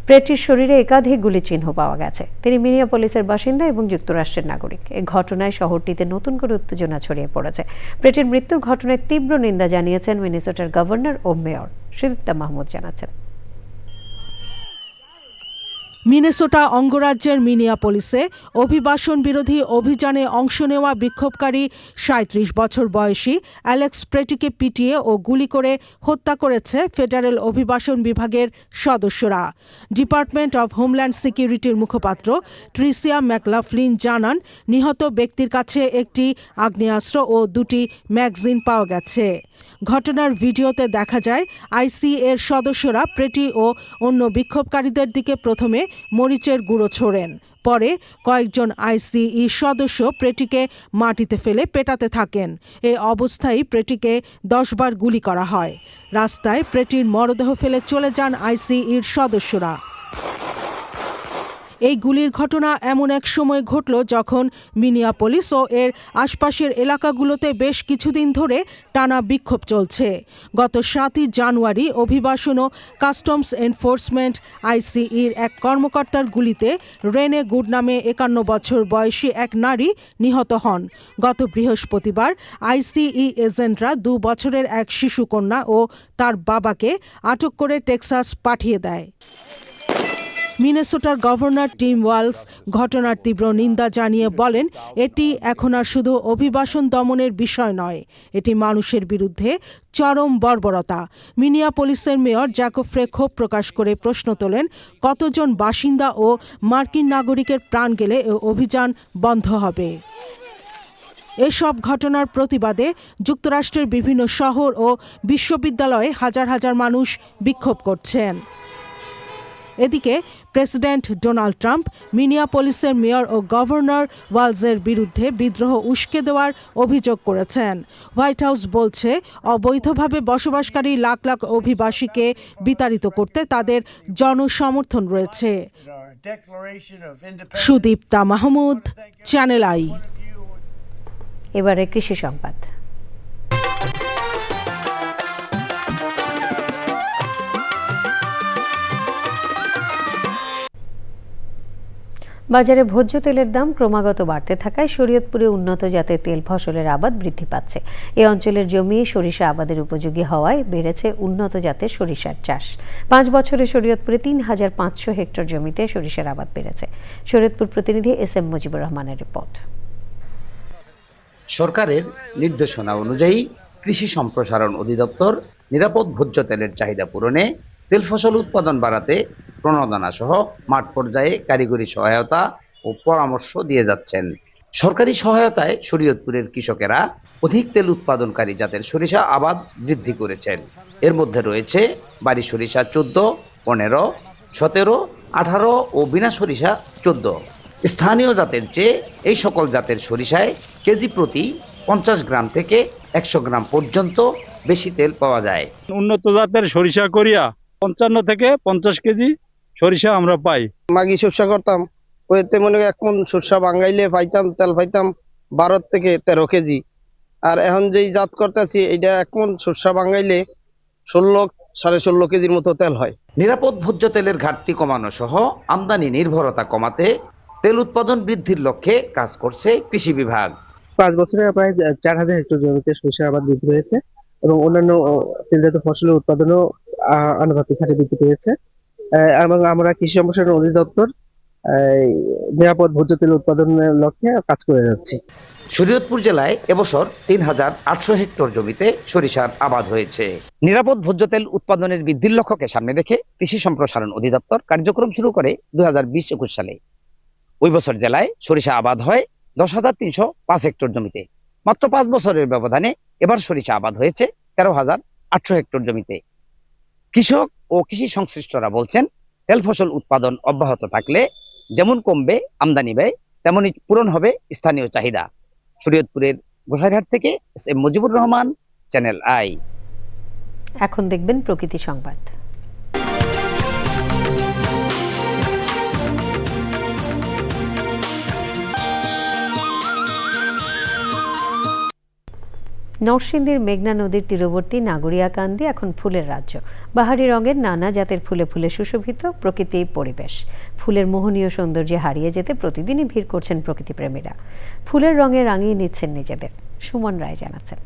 প্রেটির শরীরে একাধিক গুলির চিহ্ন পাওয়া গেছে। তিনি মিনিয়াপলিসের বাসিন্দা এবং যুক্তরাষ্ট্রের নাগরিক। এই ঘটনায় শহরটিতে নতুন করে উত্তেজনা ছড়িয়ে পড়েছে। প্রেটির মৃত্যুর ঘটনায় তীব্র নিন্দা জানিয়েছেন মিনেসোটার গভর্নর ও মেয়র। সুদীপ্তা মাহমুদ জানাচ্ছেন। মিনেসোটা অঙ্গরাজ্যের মিনিয়াপলিসে অভিবাসন বিরোধী অভিযানে অংশ নেওয়া বিক্ষোভকারী ৩৭ বছর বয়সী অ্যালেক্স প্রেটিকে পিটিয়ে ও গুলি করে হত্যা করেছে ফেডারেল অভিবাসন বিভাগের সদস্যরা। ডিপার্টমেন্ট অব হোমল্যান্ড সিকিউরিটির মুখপাত্র ট্রিসিয়া ম্যাকলাফলিন জানান, নিহত ব্যক্তির কাছে একটি আগ্নেয়াস্ত্র ও 2টি ম্যাগাজিন পাওয়া গেছে। ঘটনার ভিডিওতে দেখা যায় আইসি এর সদস্যরা প্রেটি ও অন্য বিক্ষোভকারীদের দিকে প্রথমে মরিচের গুঁড়ো ছোড়েন। পরে কয়েকজন আইসিই সদস্য প্রেটিকে মাটিতে ফেলে পেটাতে থাকেন। এ অবস্থায় প্রেটিকে 10 বার গুলি করা হয়। রাস্তায় প্রেটির মরদেহ ফেলে চলে যান আইসিইর সদস্যরা। এই গুলির ঘটনা এমন এক সময় ঘটল যখন মিনিয়াপলিস ও এর আশপাশের এলাকাগুলোতে বেশ কিছুদিন ধরে টানা বিক্ষোভ চলছে। গত 7ই জানুয়ারি অভিবাসন ও কাস্টমস এনফোর্সমেন্ট আইসিইর এক কর্মকর্তার গুলিতে রেনে গুড নামে 51 বছর বয়সী এক নারী নিহত হন। গত বৃহস্পতিবার আইসিই এজেন্টরা 2 বছরের এক শিশুকন্যা ও তার বাবাকে আটক করে টেক্সাস পাঠিয়ে দেয়। মিনেসোটার গভর্নর টিম ওয়ালস ঘটনার তীব্র নিন্দা জানিয়ে বলেন, এটি এখন আর শুধু অভিবাসন দমনের বিষয় নয়, এটি মানুষের বিরুদ্ধে চরম বর্বরতা। মিনিয়াপলিসের মেয়র জ্যাকোফ্রে ক্ষোভ প্রকাশ করে প্রশ্ন তোলেন, কতজন বাসিন্দা ও মার্কিন নাগরিকের প্রাণ গেলে এ অভিযান বন্ধ হবে। এসব ঘটনার প্রতিবাদে যুক্তরাষ্ট্রের বিভিন্ন শহর ও বিশ্ববিদ্যালয়ে হাজার হাজার মানুষ বিক্ষোভ করছেন। এদিকে প্রেসিডেন্ট ডোনাল্ড ট্রাম্প মিনিয়াপলিসের মেয়র ও গভর্নর ওয়ালজের বিরুদ্ধে বিদ্রোহ উস্কে দেওয়ার অভিযোগ করেছেন। হোয়াইট হাউস বলছে, অবৈধভাবে বসবাসকারী লাখ লাখ অভিবাসীকে বিতাড়িত করতে তাদের জনসমর্থন রয়েছে। Sudipta Mahmud, channel I. এবারে কৃষি সংবাদ। বাজারে ভোজ্য তেলের দাম ক্রমাগত বাড়তে থাকায় শরীয়তপুরে উন্নত জাতের তেল ফসলের আবাদ বৃদ্ধি পাচ্ছে। এই অঞ্চলের জমি সরিষা আবাদের উপযোগী হওয়ায় বেড়েছে উন্নত জাতের সরিষার চাষ। 5 বছরে শরীয়তপুরে 3500 হেক্টর জমিতে সরিষার আবাদ বেড়েছে। শরীয়তপুর প্রতিনিধি এস.এম. মুজিবুর রহমানের রিপোর্ট। সরকারের নির্দেশনা অনুযায়ী কৃষি সম্প্রসারণ অধিদপ্তর নিরাপদ ভোজ্য তেলের চাহিদা পূরণে তেল ফসল উৎপাদন বাড়াতে প্রণোদনা সহ মাঠ পর্যায়ে কারিগরি সহায়তা ও পরামর্শ দিয়ে যাচ্ছেন। সরকারি সহায়তায় শরীয়তপুরের কৃষকেরা অধিক তেল উৎপাদনকারী জাতের সরিষা আবাদ বৃদ্ধি করেছেন। এর মধ্যে রয়েছে বাড়ি সরিষা 14, 15, 17, 18 ও বিনা সরিষা 14। স্থানীয় জাতের চেয়ে এই সকল জাতের সরিষায় কেজি প্রতি 50 গ্রাম থেকে 100 গ্রাম পর্যন্ত বেশি তেল পাওয়া যায়। উন্নত জাতের সরিষা করিয়া 55 থেকে 50 কেজি সরিষা আমরা পাই। মাগি সরষা করতাম, ওইতে মনে হয় 1 মণ সরষা বাঙাইলে পাইতাম তেল পাইতাম 12 থেকে 13 কেজি। আর এখন যেই জাত করতেছি এটা 1 মণ সরষা বাঙাইলে 16 সাড়ে 16 কেজির মতো তেল হয়। নিরাপদ ভোজ্য তেলের ঘাটতি কমানো সহ আমদানি নির্ভরতা কমাতে তেল উৎপাদন বৃদ্ধির লক্ষ্যে কাজ করছে কৃষি বিভাগ। 5 বছরে প্রায় 4000 হেক্টর জমিতে সরিষার আবাদ বৃদ্ধি হয়েছে এবং অন্যান্য তেলজাত ফসলের উৎপাদনও আনুপাতিক হারে বৃদ্ধি পেয়েছে। এবং আমরা কৃষি সম্প্রসারণ অধিদপ্তর নিরাপদ ভোজ্য তেল উৎপাদনের লক্ষ্যে কাজ করে যাচ্ছি। শরীয়তপুর জেলায় এবছর 3800 হেক্টর জমিতে সরিষার আবাদ হয়েছে। নিরাপদ ভোজ্য তেল উৎপাদনের বৃদ্ধির লক্ষ্যকে সামনে রেখে কৃষি সম্প্রসারণ অধিদপ্তর কার্যক্রম শুরু করে 2020-21 সালে। ওই বছর জেলায় সরিষা আবাদ হয় 10,305 হেক্টর জমিতে। মাত্র 5 বছরের ব্যবধানে এবার সরিষা আবাদ হয়েছে 13,800 হেক্টর জমিতে। কৃষক ও কৃষি সংশ্লিষ্টরা বলছেন, তেল ফসল উৎপাদন অব্যাহত থাকলে যেমন কমবে আমদানি ব্যয়, তেমনি পূরণ হবে স্থানীয় চাহিদা। শরীয়তপুরের গোসাইরহাট থেকে SM. Mujibur Rahman, channel I. এখন দেখবেন প্রকৃতি সংবাদ। নরসিংদীর মেঘনা নদীর তীরবর্তী নাগরিয়াকান্দি এখন ফুলের রাজ্য। বাহারি রঙের নানা জাতের ফুলে ফুলে সুশোভিত প্রকৃতি পরিবেশ। ফুলের মোহনীয় সৌন্দর্যে হারিয়ে যেতে প্রতিদিনই ভিড় করছেন প্রকৃতিপ্রেমীরা। ফুলের রঙে রাঙিয়ে নিচ্ছেন নিজেদের। সুমন রায় জানাচ্ছেন।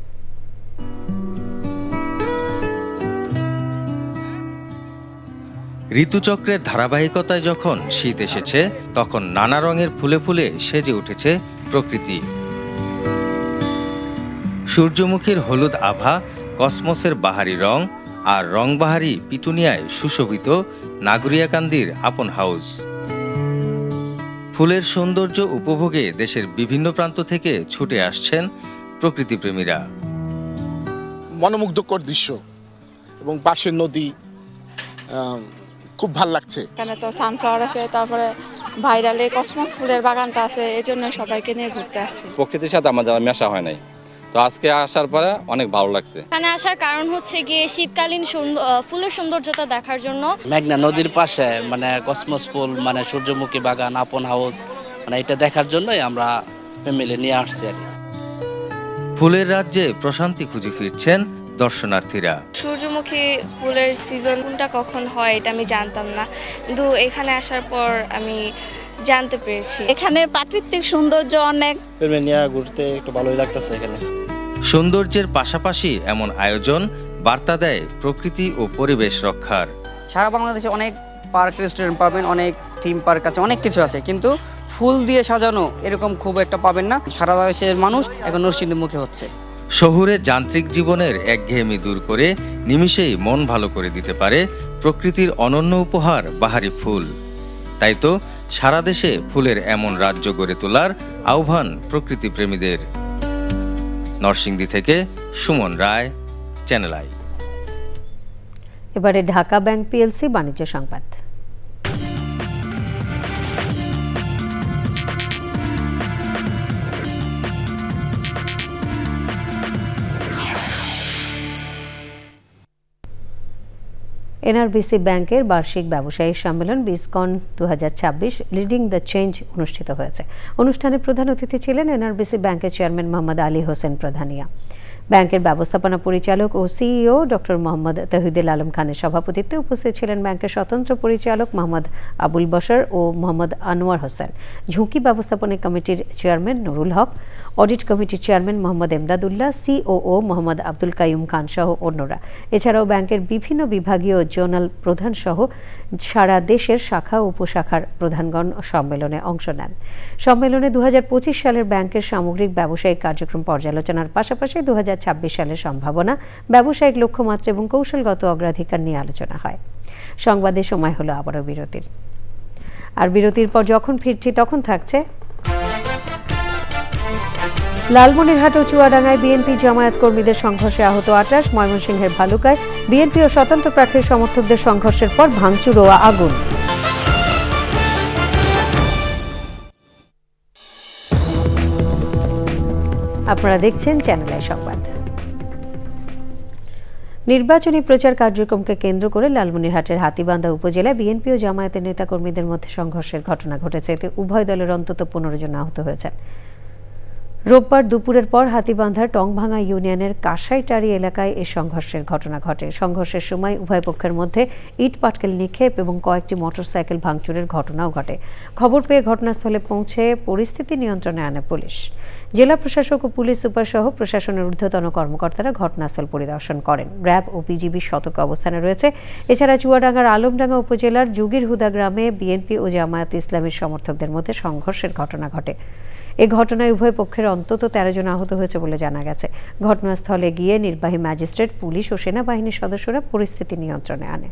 ঋতুচক্রের ধারাবাহিকতায় যখন শীত এসেছে, তখন নানা রঙের ফুলে ফুলে সেজে উঠেছে প্রকৃতি। সূর্যমুখীর হলুদ আভা, কসমসের বাহারি রং আর রংবাহারি পিটুনিয়ায় সুশোভিত নাগরিয়াকান্দির আপন হাউস। ফুলের সৌন্দর্য উপভোগে দেশের বিভিন্ন প্রান্ত থেকে ছুটে আসছেন প্রকৃতিপ্রেমীরা। মনোমুগ্ধকর দৃশ্য এবং পাশের নদী, খুব ভাল লাগছে। এখানে তো সানফ্লাওয়ার আছে, তারপরে ভাইরালে কসমস ফুলের বাগানটা আছে, এই জন্য সবাইকে নিয়ে ঘুরতে আসছে। প্রকৃতির সাথে আমাদের মেশা হয় নাই, তো আজকে আসার পরে অনেক ভালো লাগছে। এখানে আসার কারণ হচ্ছে গিয়ে শীতকালীন ফুলের সৌন্দর্যতা দেখার জন্য। মেঘনা নদীর পাশে মানে কসমস ফুল, মানে সূর্যমুখী বাগান, আপন হাউস, মানে এটা দেখার জন্যই আমরা ফ্যামিলি নিয়ে আসছি আর কি। ফুলের রাজ্যে প্রশান্তি খুঁজে ফিরছেন দর্শনার্থীরা। সূর্যমুখী ফুলের সিজন কোনটা কখন হয় এটা আমি জানতাম না, কিন্তু এখানে আসার পর আমি জানতে পেরেছি। এখানে প্রাকৃতিক সৌন্দর্য অনেক, নিয়ে ঘুরতে একটু ভালোই লাগতেছে। এখানে সৌন্দর্যের পাশাপাশি এমন আয়োজন বার্তা দেয় প্রকৃতি ও পরিবেশ রক্ষার। সারা বাংলাদেশে অনেক পার্ক, রেস্টুরেন্ট পাবেন, অনেক থিম পার্ক আছে, অনেক কিছু আছে, কিন্তু ফুল দিয়ে সাজানো এরকম খুব একটা পাবেন না। সারা দেশের মানুষ এখন নরসিংদীমুখী হচ্ছে। শহুরে যান্ত্রিক জীবনের একঘেয়েমি দূর করে নিমিষেই মন ভালো করে দিতে পারে প্রকৃতির অনন্য উপহার বাহারি ফুল। তাই তো সারা দেশে ফুলের এমন রাজ্য গড়ে তোলার আহ্বান প্রকৃতিপ্রেমীদের। নরসিংদী থেকে সুমন রায়, চ্যানেল আই। এবারে ঢাকা ব্যাংক পিএলসি বাণিজ্য সংবাদ। এনআরবিসি ব্যাংকের বার্ষিক ব্যবসায়ী সম্মেলন বিসকন 2026 লিডিং দ্য চেঞ্জ অনুষ্ঠিত হয়েছে। অনুষ্ঠানে প্রধান অতিথি ছিলেন এনআরবিসি ব্যাংকের চেয়ারম্যান মোহাম্মদ আলী হোসেন প্রধানিয়া। ব্যাংকের ব্যবস্থাপনা পরিচালক ও সিইও ডক্টর মোহাম্মদ তহিদুল আলম খানের সভাপতিত্বে উপস্থিত ছিলেন ব্যাংকের স্বতন্ত্র পরিচালক মোহাম্মদ আবুল বশর ও মোহাম্মদ আনোয়ার হোসেন, ঝুঁকি ব্যবস্থাপনা কমিটির চেয়ারম্যান নুরুল হক, অডিট কমিটির চেয়ারম্যান মোহাম্মদ এমদাদুল্লাহ, সিওও মোহাম্মদ আব্দুল কাইয়ুম খান সহ অন্যরা। এছাড়াও ব্যাংকের বিভিন্ন বিভাগীয় জোনাল প্রধান সহ সারা দেশের শাখা ও উপশাখার প্রধানগণ সম্মেলনে অংশ নেন। সম্মেলনে 2025 সালের ব্যাংকের সামগ্রিক ব্যবসায়িক কার্যক্রম পর্যালোচনার পাশাপাশি 2026 সালের সম্ভাবনা, ব্যবসায়িক লক্ষ্যমাত্রা এবং কৌশলগত অগ্রাধিকার নিয়ে আলোচনা হয়। সংবাদের সময় হলো আবারও বিরতির। আর বিরতির পর যখন ফিরছি তখন থাকছে লালমনিরহাট ও চুয়াডাঙ্গায় বিএনপি জামায়াত কর্মীদের সংঘর্ষে আহত 28, ময়মনসিংহের ভালুকায় বিএনপি ও স্বতন্ত্র প্রার্থীর সমর্থকদের সংঘর্ষের পর ভাঙচুর ও আগুন। আপনারা দেখছেন চ্যানেল আই সংবাদ। নির্বাচনী প্রচার কার্যক্রমকে কেন্দ্র করে লালমনিরহাটের হাতীবান্ধা উপজেলায় বিএনপি ও জামায়াতের নেতাকর্মীদের মধ্যে সংঘর্ষের ঘটনা ঘটেছে। এতে উভয় দলের অন্তত 15 জন আহত হয়েছেন। রোববার দুপুরের পর হাতীবান্ধার টংভাঙা ইউনিয়নের কাঁসাইটারি এলাকায় এই সংঘর্ষের ঘটনা ঘটে। সংঘর্ষের সময় উভয় পক্ষের মধ্যে ইট পাটকেল নিক্ষেপ এবং কয়েকটি মোটরসাইকেল ভাঙচুরের ঘটনাও ঘটে। খবর পেয়ে ঘটনাস্থলে পৌঁছে পরিস্থিতি নিয়ন্ত্রণে আনে পুলিশ। জেলা প্রশাসক ও পুলিশ সুপার সহ প্রশাসনের ঊর্ধ্বতন কর্মকর্তারা ঘটনাস্থল পরিদর্শন করেন। র্যাব ও বিজিবি সতর্ক অবস্থানে রয়েছে। এছাড়া চুয়াডাঙ্গার আলমডাঙ্গা উপজেলার যুগিরহুদা গ্রামে বিএনপি ও জামায়াত ইসলামীর সমর্থকদের মধ্যে সংঘর্ষের ঘটনা ঘটে। এই ঘটনায় উভয় পক্ষের অন্তত 13 জন আহত হয়েছে বলে জানা গেছে। ঘটনাস্থলে গিয়ে নির্বাহী ম্যাজিস্ট্রেট, পুলিশ ও সেনাবাহিনীর সদস্যরা পরিস্থিতি নিয়ন্ত্রণে আনে।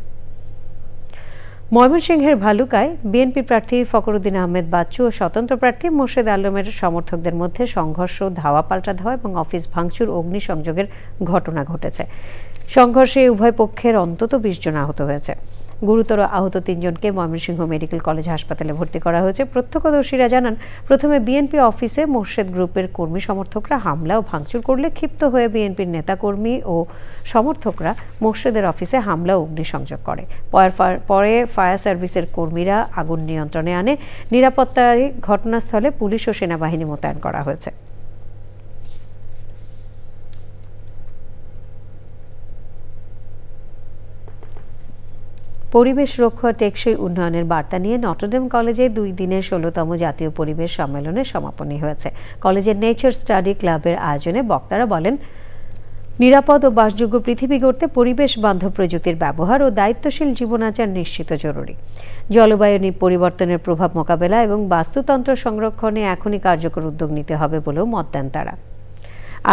ময়মনসিংহের ভালুকায় বিএনপি প্রার্থী ফখরুদ্দিন আহমেদ বাচ্চু ও স্বতন্ত্র প্রার্থী মোর্শেদ আলমের সমর্থকদের মধ্যে সংঘর্ষ, ধাওয়া পাল্টা ধাওয়া এবং অফিস ভাঙচুর, অগ্নিসংযোগের ঘটনা ঘটেছে। সংঘর্ষে উভয় পক্ষের অন্তত 20 জন আহত হয়েছে। গুরুতর আহত 3 জনকে ময়মনসিংহ মেডিকেল কলেজ হাসপাতালে ভর্তি করা হয়েছে। প্রত্যক্ষদর্শীরা জানান, প্রথমে বিএনপি অফিসে মোর্শেদ গ্রুপের কর্মী সমর্থকরা হামলা ও ভাঙচুর করলে ক্ষিপ্ত হয়ে বিএনপির নেতাকর্মী ও সমর্থকরা মোর্শেদের অফিসে হামলা ও অগ্নিসংযোগ করে। পরে ফায়ার সার্ভিসের কর্মীরা আগুন নিয়ন্ত্রণে আনে। নিরাপত্তায় ঘটনাস্থলে পুলিশ ও সেনাবাহিনী মোতায়েন করা হয়েছে। পরিবেশ রক্ষা, টেকসই উন্নয়নের বার্তা নিয়ে নটরডেম কলেজে 2 দিনের 16তম জাতীয় পরিবেশ সম্মেলনের সমাপনী হয়েছে। কলেজের নেচার স্টাডি ক্লাবের আয়োজনে বক্তারা বলেন, নিরাপদ ও বাসযোগ্য পৃথিবী গড়তে পরিবেশ বান্ধব প্রযুক্তির ব্যবহার ও দায়িত্বশীল জীবনাচার নিশ্চিত জরুরি। জলবায়ু পরিবর্তনের প্রভাব মোকাবেলা এবং বাস্তুতন্ত্র সংরক্ষণে এখনই কার্যকর উদ্যোগ নিতে হবে বলেও মত দেন তারা।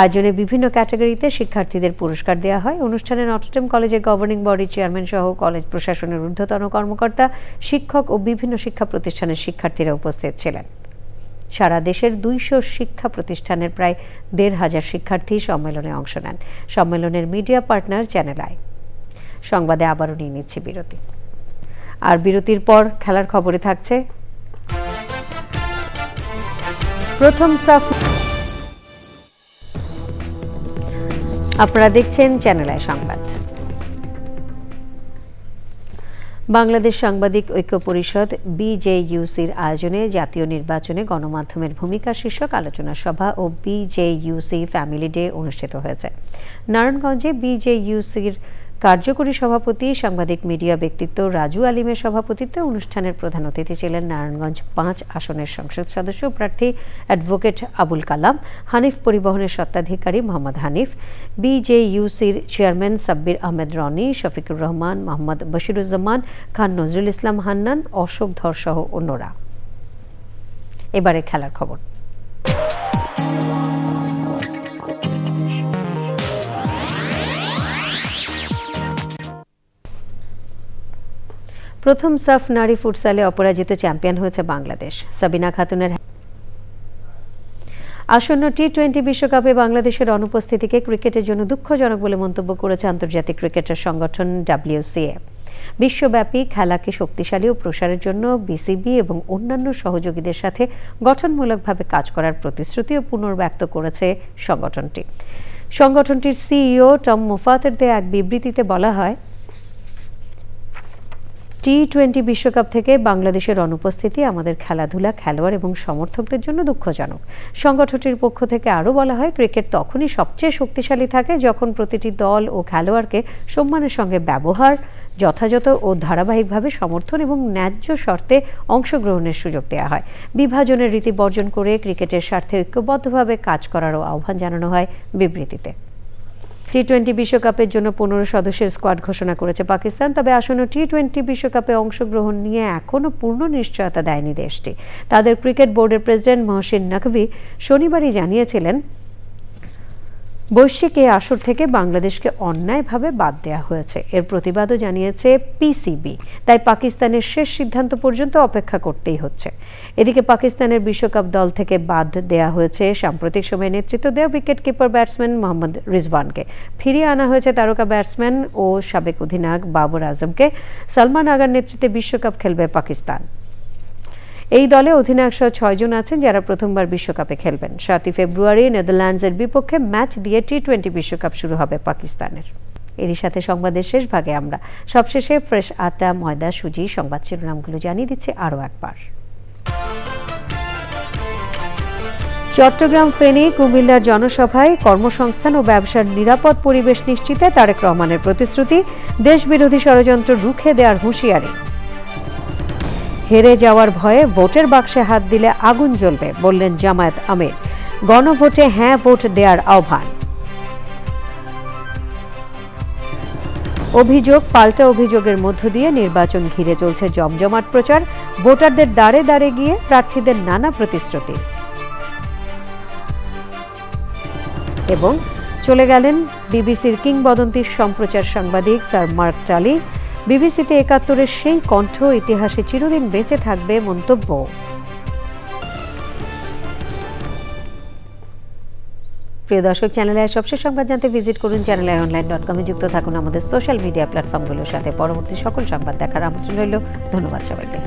আয়োজনে বিভিন্ন ক্যাটাগরিতে শিক্ষার্থীদের পুরস্কার দেওয়া হয়। অনুষ্ঠানে নটরডেম কলেজের গভর্নিং বডির চেয়ারম্যান সহ কলেজ প্রশাসনের ঊর্ধ্বতন কর্মকর্তা, শিক্ষক ও বিভিন্ন শিক্ষা প্রতিষ্ঠানের শিক্ষার্থীরা উপস্থিত ছিলেন। সারা দেশের 200 শিক্ষা প্রতিষ্ঠানের প্রায় 1,500 শিক্ষার্থী সম্মেলনে অংশ নেন। সম্মেলনের মিডিয়া পার্টনার চ্যানেল আই। সংবাদে আবারও নিয়ে নিচ্ছে বিরতি, আর বিরতির পর খেলার খবরে থাকছে প্রথম সাফ। আপনারা দেখছেন চ্যানেল আই সংবাদ। বাংলাদেশ সাংবাদিক ঐক্য পরিষদ BJUCর আয়োজনে জাতীয় নির্বাচনে গণমাধ্যমের ভূমিকা শীর্ষক আলোচনা সভা ও BJUC ফ্যামিলি ডে অনুষ্ঠিত হয়েছে। নারায়ণগঞ্জে BJUCর কার্যকরী সভাপতি সাংবাদিক মিডিয়া ব্যক্তিত্ব রাজু আলিমের সভাপতিত্বে অনুষ্ঠানের প্রধান অতিথি ছিলেন নারায়ণগঞ্জ 5 আসনের সংসদ সদস্য প্রার্থী অ্যাডভোকেট আবুল কালাম, হানিফ পরিবহনের স্বত্বাধিকারী মোহাম্মদ হানিফ, BJUCর চেয়ারম্যান সাব্বির আহমেদ রনি, শফিকুর রহমান, মোহাম্মদ বশিরুজ্জামান খান, নজরুল ইসলাম হান্নান, অশোক ধর সহ অন্যরা। এবারে খেলার খবর। প্রথম সাফ নারী ফুটসালে অপরাজিত চ্যাম্পিয়ন হয়েছে বাংলাদেশ। সাবিনা খাতুনের আসন্ন টি-20 বিশ্বকাপে বাংলাদেশের অনুপস্থিতিকে ক্রিকেটের জন্য দুঃখজনক বলে মন্তব্য করেছে আন্তর্জাতিক ক্রিকেটের সংগঠন WCA। বিশ্বব্যাপী খেলাকে শক্তিশালী ও প্রসারের জন্য বিসিবি এবং অন্যান্য সহযোগীদের সাথে গঠনমূলকভাবে কাজ করার প্রতিশ্রুতিও পুনর্ব্যক্ত করেছে সংগঠনটি। সংগঠনটির CEO টম মোফাতের দেয়া এক বিবৃতিতে বলা হয়, টি-20 বিশ্বকাপ থেকে বাংলাদেশের অনুপস্থিতি আমাদের খেলাধুলা, খেলোয়াড় এবং সমর্থকদের জন্য দুঃখজনক। সংগঠনটির পক্ষ থেকে আরও বলা হয়, ক্রিকেট তখনই সবচেয়ে শক্তিশালী থাকে যখন প্রতিটি দল ও খেলোয়াড়কে সম্মানের সঙ্গে ব্যবহার, যথাযথ ও ধারাবাহিকভাবে সমর্থন এবং ন্যায্য শর্তে অংশগ্রহণের সুযোগ দেওয়া হয়। বিভাজনের রীতি বর্জন করে ক্রিকেটের স্বার্থে ঐক্যবদ্ধভাবে কাজ করারও আহ্বান জানানো হয় বিবৃতিতে। টি-20 বিশ্বকাপের জন্য 15 সদস্যের স্কোয়াড ঘোষণা করেছে পাকিস্তান। তবে আসন্ন টি-20 বিশ্বকাপে অংশগ্রহণ নিয়ে এখনও পূর্ণ নিশ্চয়তা দেয়নি দেশটি। তাদের ক্রিকেট বোর্ডের প্রেসিডেন্ট মহসিন নকভি শনিবারই জানিয়েছিলেন, বৈশ্বিক এই আসর থেকে বাংলাদেশকে অন্যায়ভাবে বাদ দেওয়া হয়েছে। এর প্রতিবাদও জানিয়েছে পিসিবি। তাই পাকিস্তানের শেষ সিদ্ধান্ত পর্যন্ত অপেক্ষা করতেই হচ্ছে। এদিকে পাকিস্তানের বিশ্বকাপ দল থেকে বাদ দেওয়া হয়েছে সাম্প্রতিক সময়ে নেতৃত্ব দেওয়া উইকেট কিপার ব্যাটসম্যান মোহাম্মদ রিজওয়ানকে। ফিরিয়ে আনা হয়েছে তারকা ব্যাটসম্যান ও সাবেক অধিনায়ক বাবর আজমকে। সালমান আগার নেতৃত্বে বিশ্বকাপ খেলবে পাকিস্তান। এই দলে অধিনায়ক সহ 6 জন আছেন যারা প্রথমবার বিশ্বকাপে খেলবেন। 7 ফেব্রুয়ারি নেদারল্যান্ডসের বিপক্ষে ম্যাচ দিয়ে টি-20 বিশ্বকাপ শুরু হবে পাকিস্তানের। এরই সাথে সংবাদের শেষ ভাগে আমরা সবশেষে ফ্রেশ আটা, ময়দা, সুজি সংবাদ শিরোনামগুলো জানিয়ে দিচ্ছি আরও একবার। চট্টগ্রাম, ফেনী, কুমিল্লার জনসভায় কর্মসংস্থান ও ব্যবসার নিরাপদ পরিবেশ নিশ্চিতে তারেক রহমানের প্রতিশ্রুতি, দেশবিরোধী ষড়যন্ত্র রুখে দেওয়ার হুঁশিয়ারি। হেরে যাওয়ার ভয়ে ভোটের বাক্সে হাত দিলে আগুন জ্বলবে বললেন জামায়াত আমির। গণভোটে হ্যাঁ ভোট দেওয়ার আহ্বান। অভিযোগ পাল্টা অভিযোগের মধ্য দিয়ে নির্বাচন ঘিরে চলছে জমজমাট প্রচার। ভোটারদের দ্বারে দ্বারে গিয়ে প্রার্থীদের নানা প্রতিশ্রুতি। এবং চলে গেলেন বিবিসির কিংবদন্তি সম্প্রচার সাংবাদিক স্যার মার্ক টালি। বিবিসিতে 71-এর সেই কণ্ঠ ইতিহাসে চিরদিন বেঁচে থাকবে মন্তব্য। প্রিয় দর্শক, চ্যানেলে সবশেষ সংবাদ জানতে ভিজিট করুন channelionline.com-এ। যুক্ত থাকুন আমাদের সোশ্যাল মিডিয়া প্ল্যাটফর্মগুলোর সাথে। পরবর্তী সকল সংবাদ দেখার আমন্ত্রণ রইল। ধন্যবাদ সবাইকে।